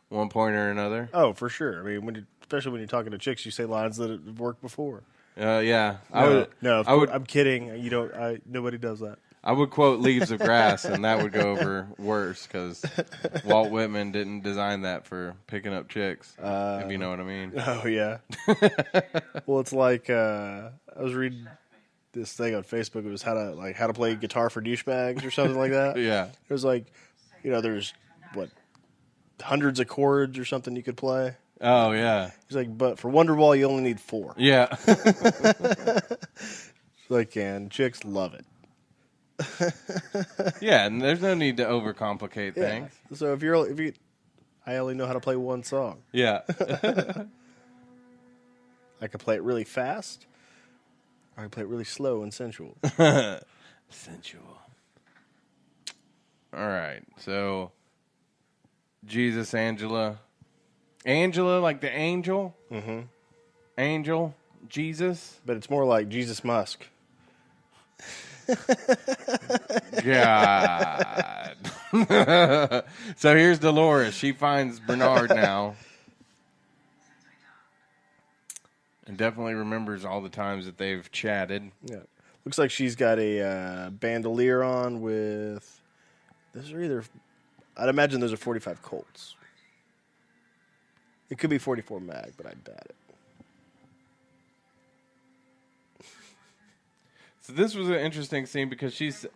A: one point or another.
B: Oh, for sure. I mean, especially when you're talking to chicks, you say lines that have worked before.
A: Yeah.
B: I'm kidding. You don't. Nobody does that.
A: I would quote Leaves of Grass, and that would go over worse because Walt Whitman didn't design that for picking up chicks, if you know what I mean.
B: Oh, yeah. Well, it's like I was reading this thing on Facebook. It was how to play guitar for douchebags or something like that.
A: Yeah.
B: It was like, there's, hundreds of chords or something you could play.
A: Oh, yeah.
B: He's like, but for Wonderwall, you only need 4.
A: Yeah.
B: And chicks love it.
A: Yeah, and there's no need to overcomplicate things.
B: So if I only know how to play one song.
A: Yeah.
B: I can play it really fast, or I can play it really slow and sensual.
A: Sensual. All right, so Jesus, Angela, like the angel?
B: Mm-hmm.
A: Angel, Jesus?
B: But it's more like Jesus Musk.
A: God. So here's Dolores. She finds Bernard now. And definitely remembers all the times that they've chatted.
B: Yeah. Looks like she's got a bandolier on with. Those are either. I'd imagine those are 45 Colts. It could be 44 mag, but I doubt it.
A: So this was an interesting scene because she's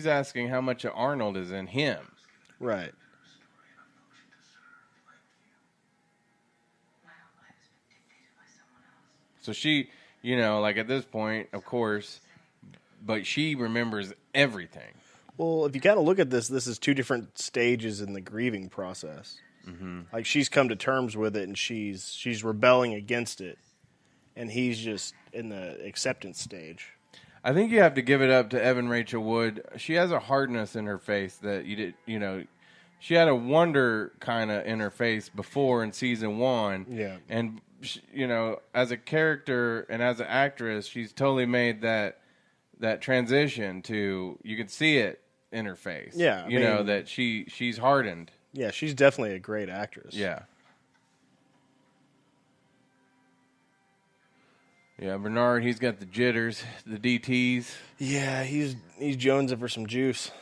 A: asking how much of Arnold is in him.
B: Right.
A: So she, like at this point, of course, but she remembers everything.
B: Well, if you kind of look at this is two different stages in the grieving process. Mm-hmm. Like she's come to terms with it and she's rebelling against it, and he's just in the acceptance stage.
A: I think you have to give it up to Evan Rachel Wood. She has a hardness in her face that she had a wonder kind of in her face before in season 1.
B: Yeah.
A: And, as a character and as an actress, she's totally made that transition to, you can see it in her face.
B: Yeah.
A: I mean, that she's hardened.
B: Yeah, she's definitely a great actress.
A: Yeah. Yeah, Bernard, he's got the jitters, the DTs.
B: Yeah, he's jonesing for some juice.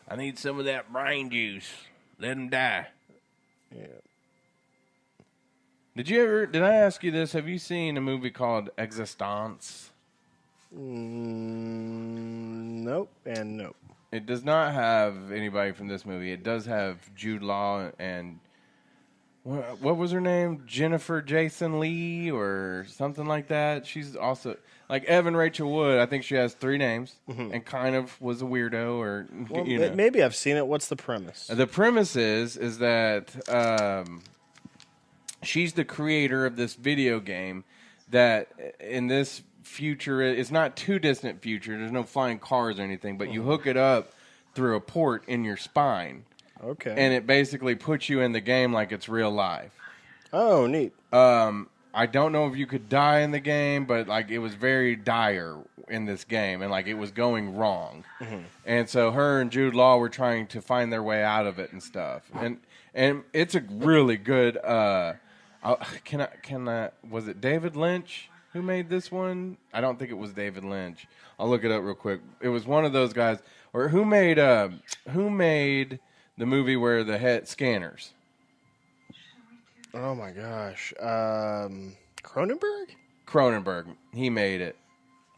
A: I need some of that brain juice. Let him die.
B: Yeah.
A: Did I ask you this? Have you seen a movie called Existence?
B: Nope and nope.
A: It does not have anybody from this movie. It does have Jude Law and what was her name? Jennifer Jason Leigh or something like that. She's also like Evan Rachel Wood. I think she has 3 names and kind of was a weirdo or
B: Maybe I've seen it. What's the premise?
A: The premise is that she's the creator of this video game that in this future, it's not too distant future. There's no flying cars or anything, but you hook it up through a port in your spine.
B: Okay.
A: And it basically puts you in the game like it's real life.
B: Oh, neat.
A: I don't know if you could die in the game, but like it was very dire in this game, and like it was going wrong. Mm-hmm. And so her and Jude Law were trying to find their way out of it and stuff. And it's a really good. Can I? Was it David Lynch who made this one? I don't think it was David Lynch. I'll look it up real quick. It was one of those guys, or who made the movie where the head scanners.
B: Oh my gosh. Cronenberg?
A: Cronenberg. He made it.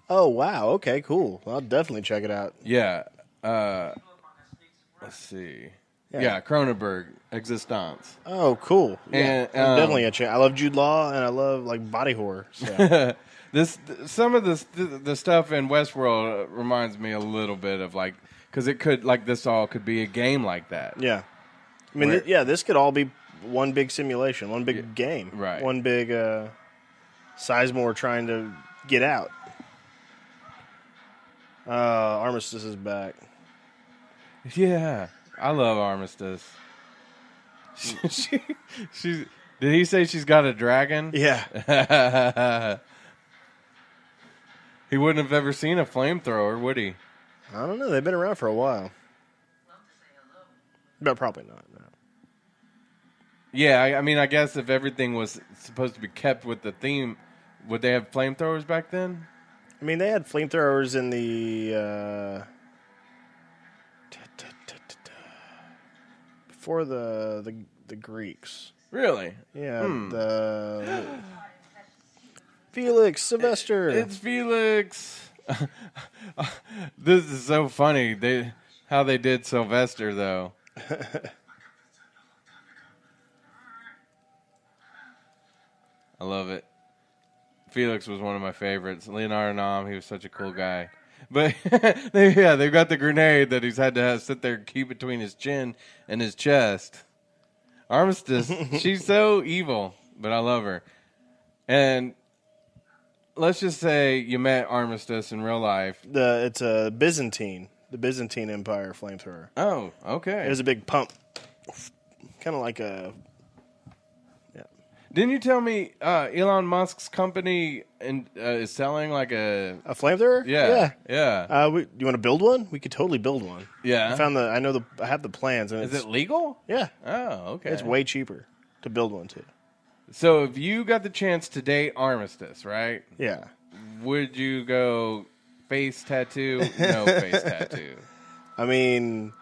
B: Oh wow. Okay, cool. I'll definitely check it out.
A: Yeah. Let's see. Yeah, Cronenberg. Existence.
B: Oh, cool. Yeah,
A: and,
B: definitely a check. I love Jude Law and I love like body horror. So.
A: Some of the stuff in Westworld reminds me a little bit of like, because it could, like, this all could be a game like that.
B: Yeah. I mean, this could all be one big simulation, one big game.
A: Right.
B: One big Sizemore trying to get out. Armistice is back.
A: Yeah. I love Armistice. Did he say she's got a dragon?
B: Yeah.
A: He wouldn't have ever seen a flamethrower, would he?
B: I don't know. They've been around for a while. But probably not, no.
A: Yeah, I mean, I guess if everything was supposed to be kept with the theme, would they have flamethrowers back then?
B: I mean, they had flamethrowers in the... before the Greeks.
A: Really?
B: Yeah, the... Felix, Sylvester.
A: It's Felix. This is so funny. How they did Sylvester, though. I love it. Felix was one of my favorites. Leonardo Nam, he was such a cool guy. But they've got the grenade that he's had to sit there and keep between his chin and his chest. Armistice, she's so evil, but I love her. And let's just say you met Armistice in real life.
B: It's a Byzantine, the Byzantine Empire flamethrower.
A: Oh, okay.
B: It was a big pump, kind of like a. Yeah.
A: Didn't you tell me Elon Musk's company is selling like a
B: flamethrower?
A: Yeah.
B: Do you want to build one? We could totally build one.
A: Yeah.
B: I have the plans. And
A: is it legal?
B: Yeah.
A: Oh, okay.
B: It's way cheaper to build one too.
A: So if you got the chance to date Armistice, right?
B: Yeah.
A: Would you go face tattoo? No face tattoo.
B: I mean,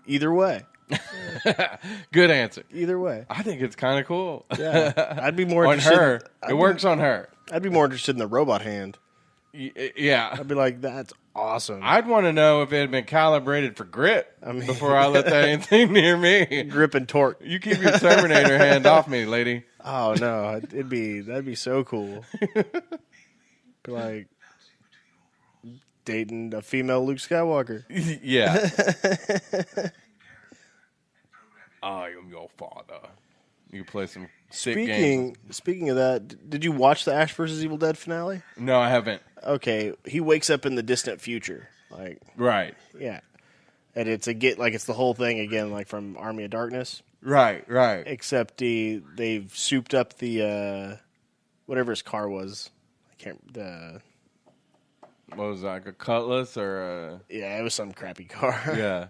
B: either way.
A: Good answer.
B: Either way.
A: I think it's kind of cool.
B: Yeah. I'd be more
A: On
B: interested.
A: her. It works on her.
B: I'd be more interested in the robot hand.
A: Yeah.
B: I'd be like, that's awesome.
A: I'd want to know if it had been calibrated for grip before I let that anything near me.
B: Grip and torque.
A: You keep your Terminator hand off me, lady.
B: Oh no, that'd be so cool. Be like dating a female Luke Skywalker.
A: Yeah. I am your father. You play some sick games.
B: Speaking of that, did you watch the Ash vs. Evil Dead finale?
A: No, I haven't.
B: Okay, he wakes up in the distant future. Like,
A: Right.
B: yeah. And it's the whole thing again, like from Army of Darkness.
A: Right.
B: Except they've souped up the whatever his car was. I can't.
A: What was that, like a Cutlass or a...
B: Yeah, it was some crappy car.
A: Yeah.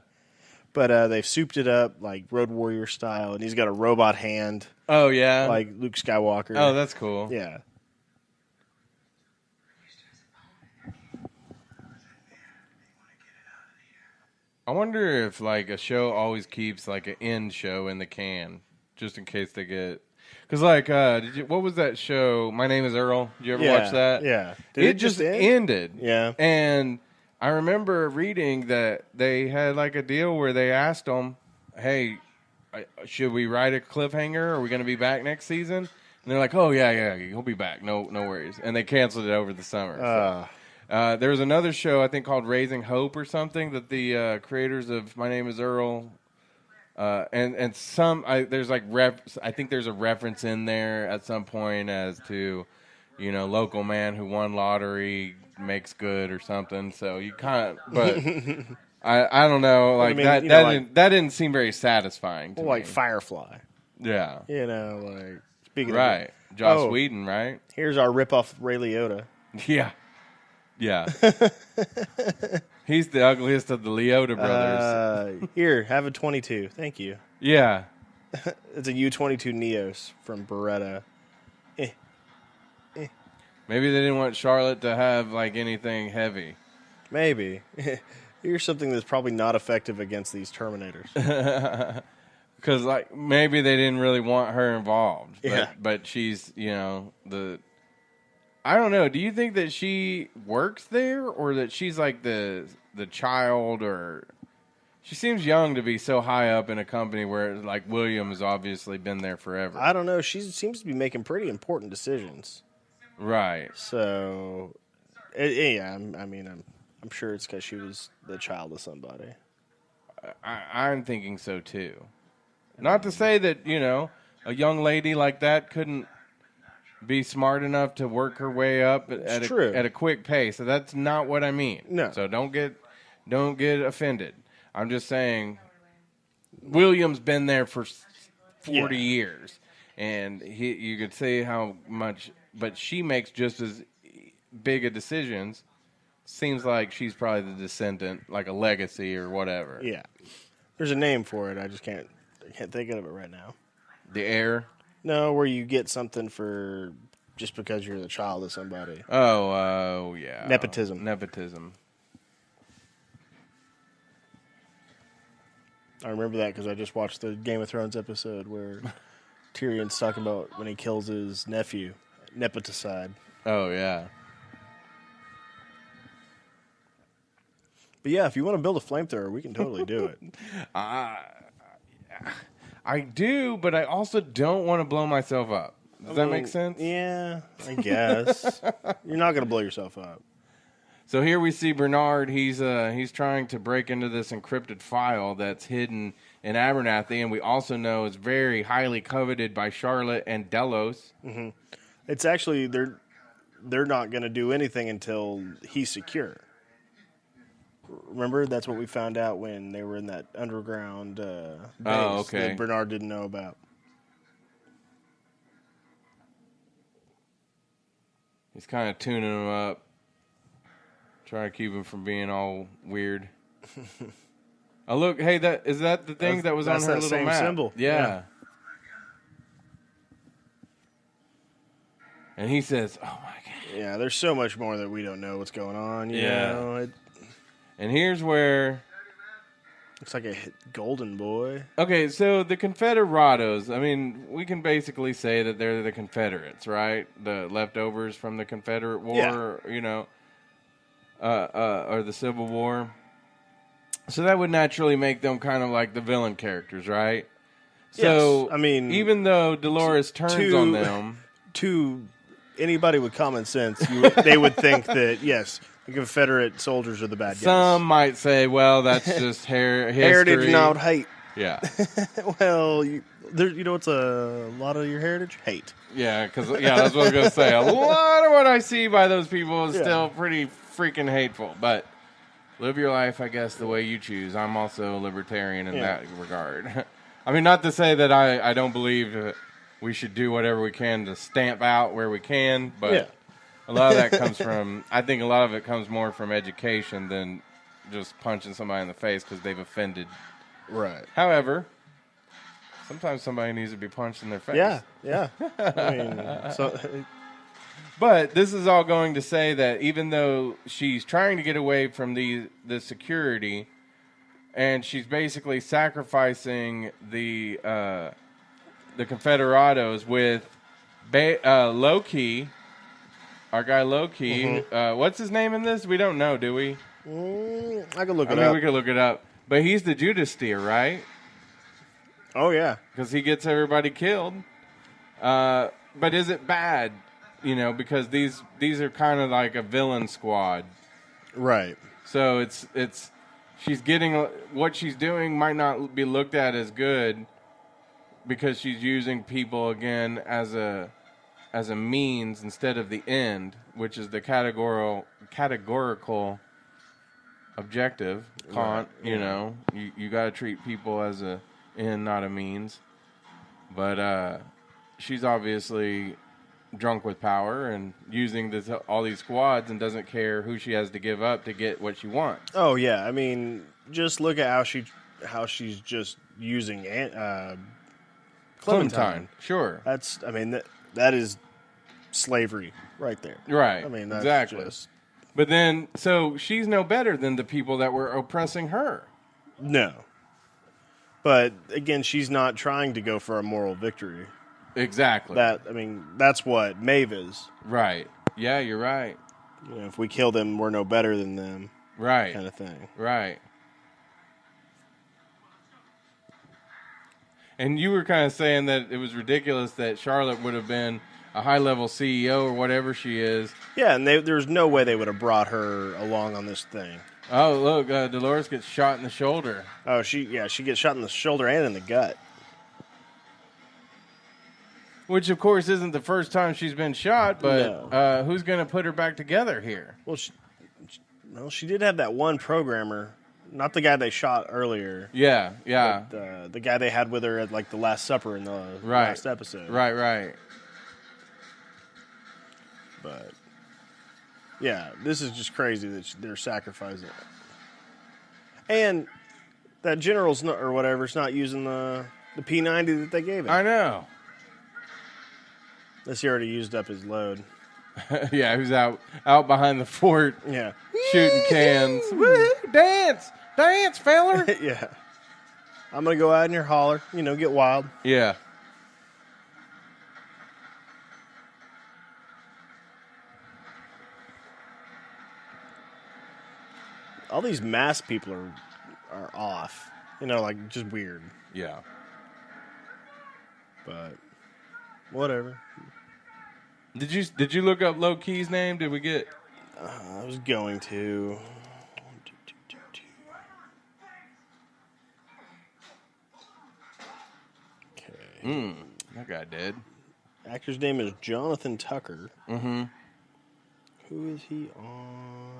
B: But they've souped it up like Road Warrior style, and he's got a robot hand.
A: Oh yeah,
B: like Luke Skywalker.
A: Oh, that's cool.
B: Yeah.
A: I wonder if like a show always keeps like an end show in the can, just in case they get. Because like, what was that show? My Name Is Earl. Did you ever watch that?
B: Yeah.
A: Did it just ended.
B: Yeah.
A: And I remember reading that they had like a deal where they asked them, "Hey, should we write a cliffhanger? Are we going to be back next season?" And they're like, "Oh yeah, he'll be back. No worries." And they canceled it over the summer. There was another show I think called Raising Hope or something that the creators of My Name Is Earl, and some there's like I think there's a reference in there at some point as to, local man who won lottery makes good or something. So you kind of, but I don't know, like that didn't seem very satisfying to me.
B: Like Firefly.
A: Yeah.
B: Like speaking
A: right.
B: of
A: Joss Whedon, right?
B: Here's our ripoff Ray Liotta.
A: Yeah. Yeah. He's the ugliest of the Liotta brothers.
B: Here, have a 22. Thank you.
A: Yeah.
B: It's a U-22 Neos from Beretta.
A: Maybe they didn't want Charlotte to have like anything heavy.
B: Maybe. Here's something that's probably not effective against these Terminators.
A: Because like maybe they didn't really want her involved.
B: Yeah.
A: But she's, I don't know. Do you think that she works there or that she's like the child, or she seems young to be so high up in a company where like William has obviously been there forever.
B: I don't know. She seems to be making pretty important decisions.
A: Right.
B: So, yeah, I'm sure it's because she was the child of somebody.
A: I'm thinking so too. Not to say that, a young lady like that couldn't be smart enough to work her way up at a quick pace. So that's not what I mean.
B: No.
A: So don't get offended. I'm just saying William's been there for 40 years, and you could say how much, but she makes just as big a decisions. Seems like she's probably the descendant, like a legacy or whatever.
B: Yeah. There's a name for it. I just can't think of it right now.
A: The heir?
B: No, where you get something for just because you're the child of somebody.
A: Oh, yeah.
B: Nepotism. I remember that because I just watched the Game of Thrones episode where Tyrion's talking about when he kills his nephew, nepoticide.
A: Oh, yeah.
B: But yeah, if you want to build a flamethrower, we can totally do it.
A: I do, but I also don't want to blow myself up. Does that make sense?
B: Yeah, I guess. You're not going to blow yourself up.
A: So here we see Bernard. He's trying to break into this encrypted file that's hidden in Abernathy, and we also know it's very highly coveted by Charlotte and Delos.
B: Mm-hmm. It's actually they're not going to do anything until he's secure. Remember, that's what we found out when they were in that underground base that Bernard didn't know about.
A: He's kind of tuning him up, trying to keep him from being all weird. Oh, look, hey, is that the thing that was on her little
B: same
A: map?
B: Symbol.
A: Yeah. And he says, "Oh my god."
B: Yeah, there's so much more that we don't know what's going on. You
A: Yeah.
B: know?
A: And here's where
B: Looks like a golden boy.
A: okay, so the Confederados, I mean, we can basically say that they're the Confederates, right? The leftovers from the Confederate War, you know, or the Civil War. So that would naturally make them kind of like the villain characters, right? So,
B: yes. I mean,
A: even though Dolores turns on them,
B: to anybody with common sense, they would think that, yes, the Confederate soldiers are the bad guys.
A: some might say, well, that's just history.
B: Heritage, not hate.
A: Yeah.
B: Well, you know what's a lot of your heritage? Hate.
A: Yeah, because that's what I was going to say. A lot of what I see by those people is still pretty freaking hateful. But live your life, I guess, the way you choose. I'm also a libertarian in that regard. I mean, not to say that I don't believe we should do whatever we can to stamp out where we can, but a lot of that comes from, I think a lot of it comes more from education than just punching somebody in the face because they've offended.
B: Right.
A: However, sometimes somebody needs to be punched in their face.
B: Yeah. I mean,
A: but this is all going to say that even though she's trying to get away from the security, and she's basically sacrificing the Confederados with Loki, our guy Loki.
B: Mm-hmm.
A: What's his name in this? We don't know, do we?
B: I could look it up.
A: We could look it up. But he's the Judas steer, right?
B: Oh, yeah.
A: Because he gets everybody killed. But is it bad? You know, because these are kind of like a villain squad.
B: Right.
A: So it's she's getting what she's doing might not be looked at as good because she's using people again as a means instead of the end, which is the categorical objective. Kant, you know, you got to treat people as a end, not a means. But she's obviously drunk with power and using all these squads and doesn't care who she has to give up to get what she wants.
B: Oh yeah, I mean, just look at how she's just using Clementine.
A: Sure,
B: that is slavery right there.
A: Right.
B: I mean, that's
A: exactly.
B: Just...
A: But then, so she's no better than the people that were oppressing her.
B: No. But again, she's not trying to go for a moral victory.
A: Exactly.
B: That's what Maeve is.
A: Right. Yeah, you're right.
B: You know, if we kill them, we're no better than them.
A: Right.
B: Kind of thing.
A: Right. And you were kind of saying that it was ridiculous that Charlotte would have been a high-level CEO or whatever she is.
B: Yeah, and there's no way they would have brought her along on this thing.
A: Oh, look, Dolores gets shot in the shoulder.
B: Oh, she gets shot in the shoulder and in the gut.
A: Which, of course, isn't the first time she's been shot, but who's going to put her back together here?
B: Well, she did have that one programmer, not the guy they shot earlier.
A: Yeah.
B: But, the guy they had with her at like the Last Supper in the last episode.
A: Right.
B: But yeah, this is just crazy that they're sacrificing it. And that general's not, or whatever's not using the P90 that they gave him.
A: I know.
B: Unless he already used up his load.
A: Yeah, he was out behind the fort.
B: Yeah.
A: Shooting cans. Woo, dance, feller.
B: Yeah. I'm going to go out in your holler, get wild.
A: Yeah.
B: All these masked people are off. Like just weird.
A: Yeah.
B: But whatever.
A: Did you look up Low Key's name? Did we get?
B: I was going to. Okay.
A: That guy did.
B: Actor's name is Jonathan Tucker.
A: Mm-hmm.
B: Who is he on?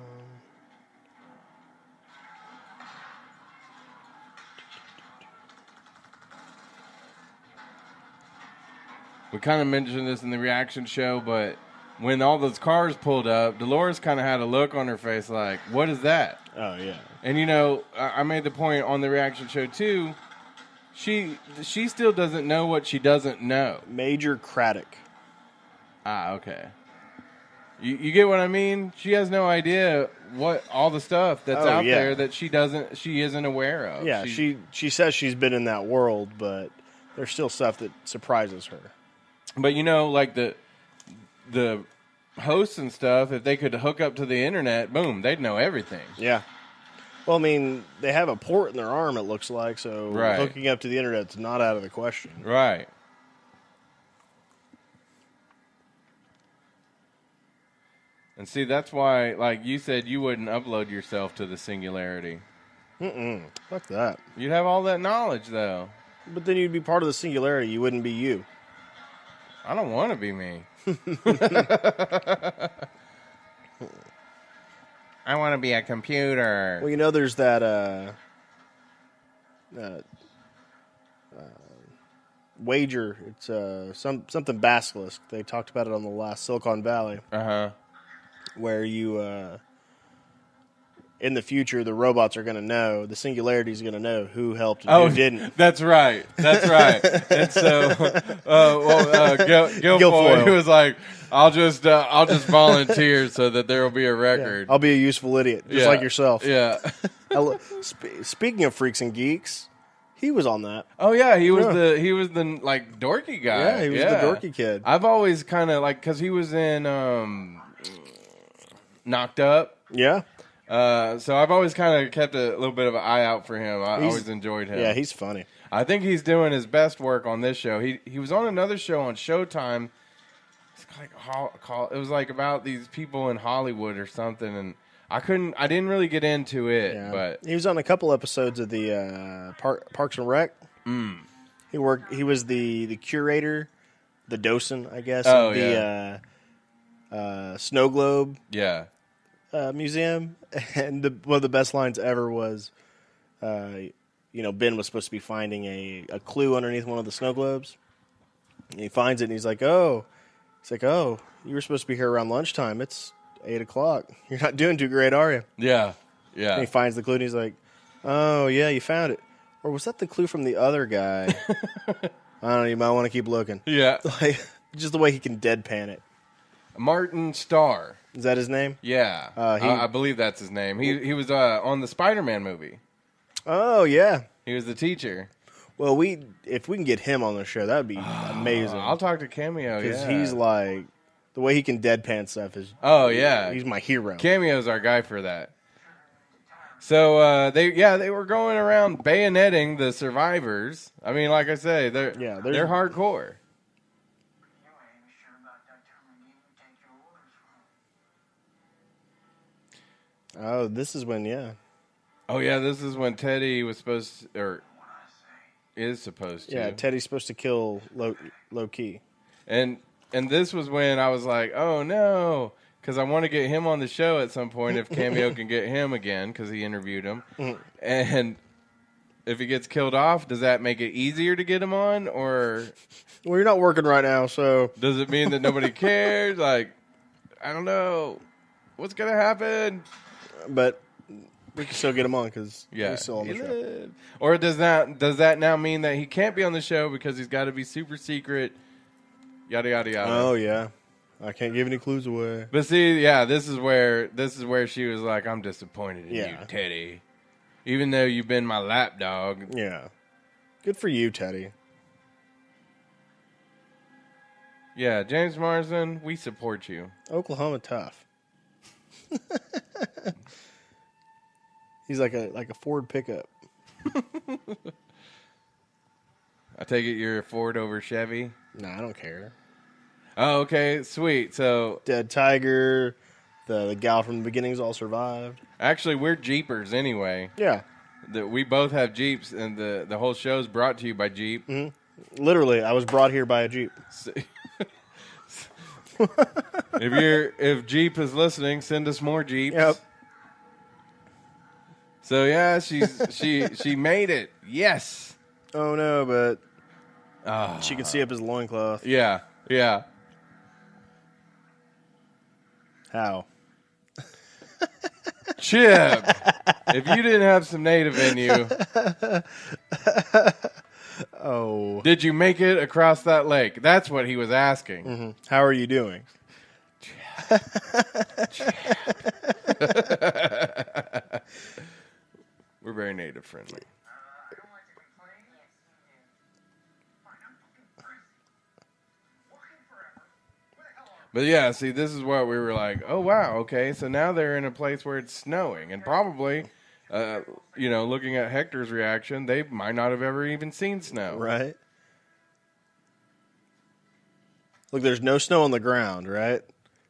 A: We kind of mentioned this in the reaction show, but when all those cars pulled up, Dolores kind of had a look on her face like, what is that?
B: Oh, yeah.
A: And, I made the point on the reaction show, too. She still doesn't know what she doesn't know.
B: Major Craddock.
A: Ah, okay. You get what I mean? She has no idea what all the stuff that's out there that she isn't aware of.
B: Yeah, she says she's been in that world, but there's still stuff that surprises her.
A: But like the hosts and stuff, if they could hook up to the internet, boom, they'd know everything.
B: Yeah. Well, I mean, they have a port in their arm, it looks like, so hooking up to the internet's not out of the question.
A: Right. And see, that's why, like you said, you wouldn't upload yourself to the Singularity.
B: Fuck that.
A: You'd have all that knowledge, though.
B: But then you'd be part of the Singularity. You wouldn't be you.
A: I don't want to be me. I want to be a computer.
B: Well, there's that wager. It's something basilisk. They talked about it on the last Silicon Valley. Where you, in the future, the robots are going to know, the Singularity is going to know who helped and who didn't.
A: That's right. That's right. And so, Guilfoyle, he was like, I'll just volunteer so that there will be a record.
B: Yeah. I'll be a useful idiot, just like yourself.
A: Yeah.
B: Speaking of freaks and geeks, he was on that.
A: Oh yeah, he was the like dorky guy.
B: Yeah, he was the dorky kid.
A: I've always kind of like because he was in Knocked Up.
B: Yeah.
A: So I've always kind of kept a little bit of an eye out for him. I always enjoyed him.
B: Yeah, he's funny.
A: I think he's doing his best work on this show. He was on another show on Showtime. It's like it was like about these people in Hollywood or something, and I didn't really get into it.
B: Yeah.
A: But
B: he was on a couple episodes of the Parks and Rec. He was the curator, the docent, I guess.
A: Oh,
B: of the Snow Globe.
A: Yeah.
B: Museum, and one of the best lines ever was, Ben was supposed to be finding a clue underneath one of the snow globes. And he finds it, and he's like, you were supposed to be here around lunchtime. It's 8:00. You're not doing too great, are you?
A: Yeah, yeah.
B: And he finds the clue, and he's like, oh, yeah, you found it. Or was that the clue from the other guy? I don't know, you might want to keep looking.
A: Yeah.
B: Like, just the way he can deadpan it.
A: Martin Starr.
B: Is that his name?
A: Yeah, I believe that's his name. He was on the Spider-Man movie.
B: Oh yeah,
A: he was the teacher.
B: Well, if we can get him on the show, that would be amazing.
A: I'll talk to Cameo
B: because he's like the way he can deadpan stuff is.
A: Oh yeah,
B: he's my hero.
A: Cameo's our guy for that. So they were going around bayoneting the survivors. I mean, like I say, they're hardcore.
B: Oh, this is when,
A: Oh, yeah, this is when Teddy was supposed to, or is supposed to.
B: Yeah, Teddy's supposed to kill low key.
A: And this was when I was like, oh, no, because I want to get him on the show at some point if Cameo can get him again, because he interviewed him. And if he gets killed off, does that make it easier to get him on, or?
B: Well, you're not working right now, so.
A: Does it mean that nobody cares? Like, I don't know. What's going to happen?
B: But we can still get him on because he's still on the show.
A: Or does that now mean that he can't be on the show because he's got to be super secret? Yada yada yada.
B: Oh yeah, I can't give any clues away.
A: But see, yeah, this is where she was like, "I'm disappointed in you, Teddy, even though you've been my lapdog."
B: Yeah, good for you, Teddy.
A: Yeah, James Marsden, we support you.
B: Oklahoma tough. He's like a Ford pickup.
A: I take it you're a Ford over Chevy?
B: No, I don't care.
A: Oh, okay, sweet. So
B: Dead Tiger, the gal from the beginnings all survived.
A: Actually, we're Jeepers anyway.
B: Yeah.
A: We both have Jeeps, and the whole show's brought to you by Jeep.
B: Mm-hmm. Literally, I was brought here by a Jeep.
A: If Jeep is listening, send us more Jeeps.
B: Yep.
A: So yeah, she made it. Yes.
B: Oh no, but she can see up his loincloth.
A: Yeah. Yeah.
B: How?
A: Chip, if you didn't have some native in you,
B: Oh.
A: Did you make it across that lake? That's what he was asking.
B: Mm-hmm. How are you doing?
A: We're very native friendly. But yeah, see, this is what we were like, oh, wow, okay, so now they're in a place where it's snowing. And probably, looking at Hector's reaction, they might not have ever even seen snow.
B: Right. Look, there's no snow on the ground, right?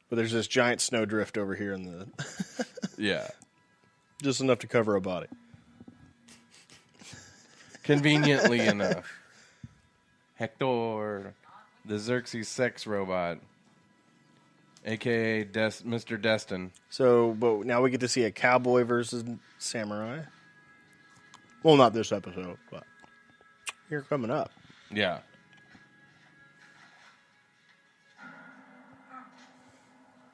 B: But there's this giant snow drift over here in the...
A: Yeah.
B: Just enough to cover a body.
A: Conveniently enough. Hector, the Xerxes sex robot. A.K.A. Mr. Destin.
B: So, but now we get to see a cowboy versus samurai. Well, not this episode, but here coming up.
A: Yeah.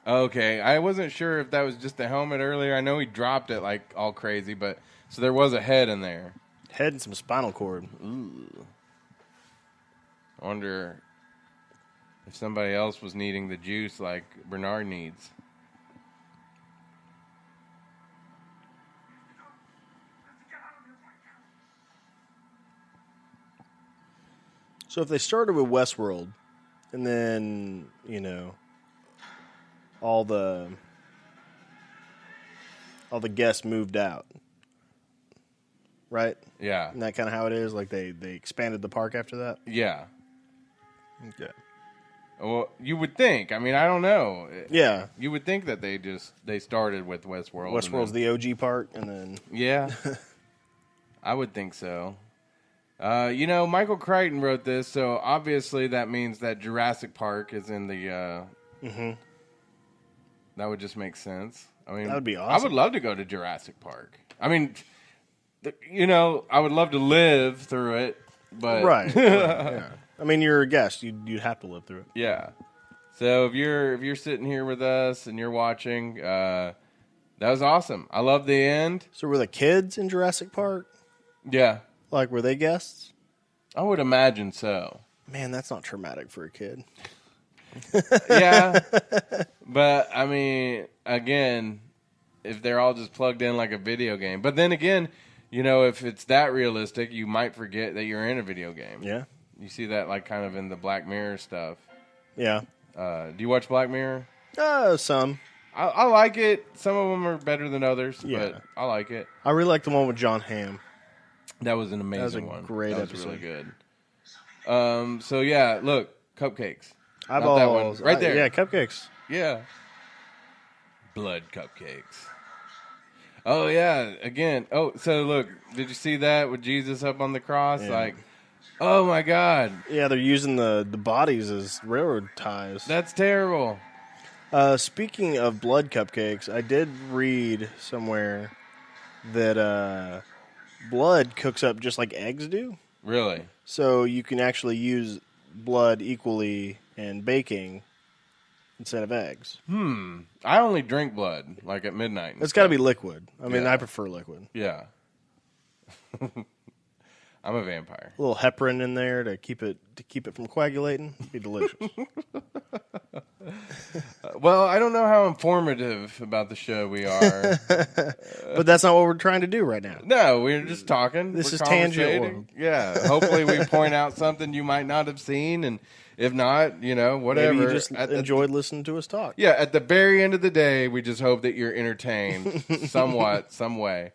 A: Okay, I wasn't sure if that was just the helmet earlier. I know he dropped it like all crazy, but so there was a head in there.
B: Head and some spinal cord.
A: Ooh. I wonder if somebody else was needing the juice like Bernard needs.
B: So if they started with Westworld, and then, all the guests moved out, right?
A: Yeah.
B: Isn't that kind of how it is? Like they expanded the park after that?
A: Yeah.
B: Okay.
A: Well, you would think. I mean, I don't know.
B: Yeah.
A: You would think that they started with Westworld.
B: Westworld's the OG park, and then...
A: Yeah. I would think so. Michael Crichton wrote this, so obviously that means that Jurassic Park is in the... That would just make sense. I mean,
B: that would be awesome.
A: I would love to go to Jurassic Park. I mean, I would love to live through it, but...
B: Right. Yeah. I mean, you're a guest. You'd have to live through it.
A: Yeah. So if you're sitting here with us and you're watching, that was awesome. I love the end.
B: So were the kids in Jurassic Park?
A: Yeah.
B: Like, were they guests?
A: I would imagine so.
B: Man, that's not traumatic for a kid.
A: Yeah. But, I mean, again, if they're all just plugged in like a video game. But then again, if it's that realistic, you might forget that you're in a video game.
B: Yeah.
A: You see that like kind of in the Black Mirror stuff.
B: Yeah.
A: Do you watch Black Mirror?
B: Some.
A: I like it. Some of them are better than others, but I like it.
B: I really like the one with John Hamm.
A: That was an amazing one.
B: Great
A: that was
B: episode.
A: Really good. So yeah, look, cupcakes.
B: Eyeballs.
A: Not that one. Right there.
B: Yeah, cupcakes.
A: Yeah. Blood cupcakes. Oh yeah, again. Oh, so look, did you see that with Jesus up on the cross?
B: Yeah.
A: Like, oh my God.
B: Yeah, they're using the bodies as railroad ties.
A: That's terrible.
B: Speaking of blood cupcakes, I did read somewhere that blood cooks up just like eggs do.
A: Really?
B: So you can actually use blood equally in baking instead of eggs.
A: I only drink blood like at midnight.
B: It's got to be liquid. I mean,
A: Yeah.
B: I prefer liquid.
A: Yeah. I'm a vampire.
B: A little heparin in there to keep it from coagulating. It'd be delicious.
A: Well, I don't know how informative about the show we are.
B: But that's not what we're trying to do right now.
A: No, we're just talking.
B: This
A: We're
B: is Tangent
A: conversating.
B: World.
A: Yeah. Hopefully we point out something you might not have seen, and if not, whatever.
B: Maybe you just enjoyed listening to us talk.
A: Yeah, at the very end of the day, we just hope that you're entertained somewhat, some way.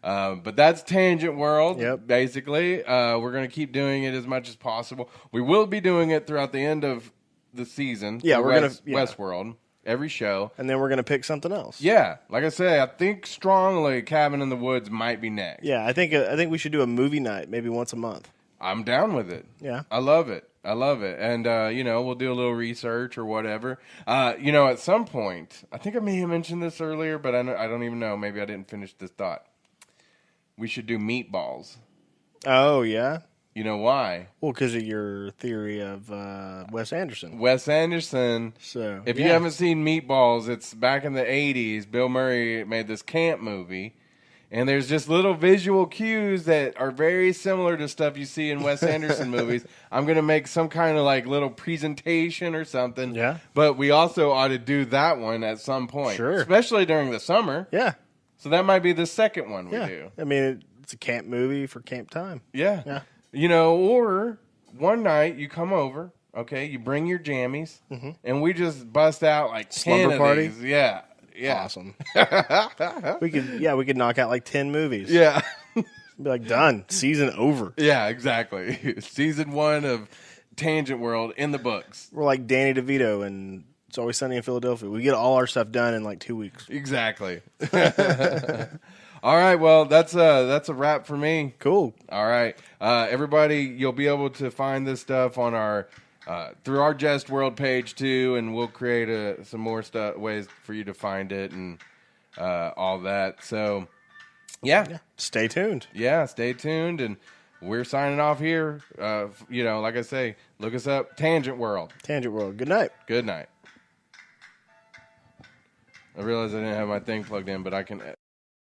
A: But that's Tangent World,
B: Yep.
A: basically. We're going to keep doing it as much as possible. We will be doing it throughout the end of the season.
B: Yeah,
A: for
B: we're gonna- yeah.
A: Westworld, every show.
B: And then we're going to pick something else.
A: Yeah, like I say, I think strongly Cabin in the Woods might be next.
B: Yeah, I think we should do a movie night maybe once a month.
A: I'm down with it.
B: Yeah.
A: I love it. And, we'll do a little research or whatever. At some point, I think I may have mentioned this earlier, but I don't even know. Maybe I didn't finish this thought. We should do meatballs.
B: Oh, yeah?
A: You know why?
B: Well, because of your theory of Wes Anderson.
A: Wes Anderson.
B: So
A: If you haven't seen Meatballs, it's back in the 80s. Bill Murray made this camp movie, And there's just little visual cues that are very similar to stuff you see in Wes Anderson movies. I'm going to make some kind of like little presentation or something.
B: Yeah.
A: But we also ought to do that one at some point.
B: Sure.
A: Especially during the summer.
B: Yeah.
A: So that might be the second one we do.
B: I mean, it's a camp movie for camp time.
A: Yeah. You know, or one night you come over, okay, you bring your jammies, and we just bust out like 10
B: Slumber
A: of
B: party?
A: these. Yeah.
B: Awesome. we could knock out like 10 movies.
A: Yeah.
B: Be like, done. Season over.
A: Yeah, exactly. Season 1 of Tangent World in the books.
B: We're like Danny DeVito and It's Always Sunny in Philadelphia. We get all our stuff done in like 2 weeks.
A: Exactly. All right, well, that's a wrap for me.
B: Cool.
A: All right. Everybody, you'll be able to find this stuff on our through our Jest World page too, and we'll create some more ways for you to find it and all that. So, yeah.
B: Stay tuned.
A: Yeah, stay tuned, and we're signing off here. Like I say, look us up, Tangent World.
B: Tangent World. Good night.
A: Good night. I realized I didn't have my thing plugged in, but I can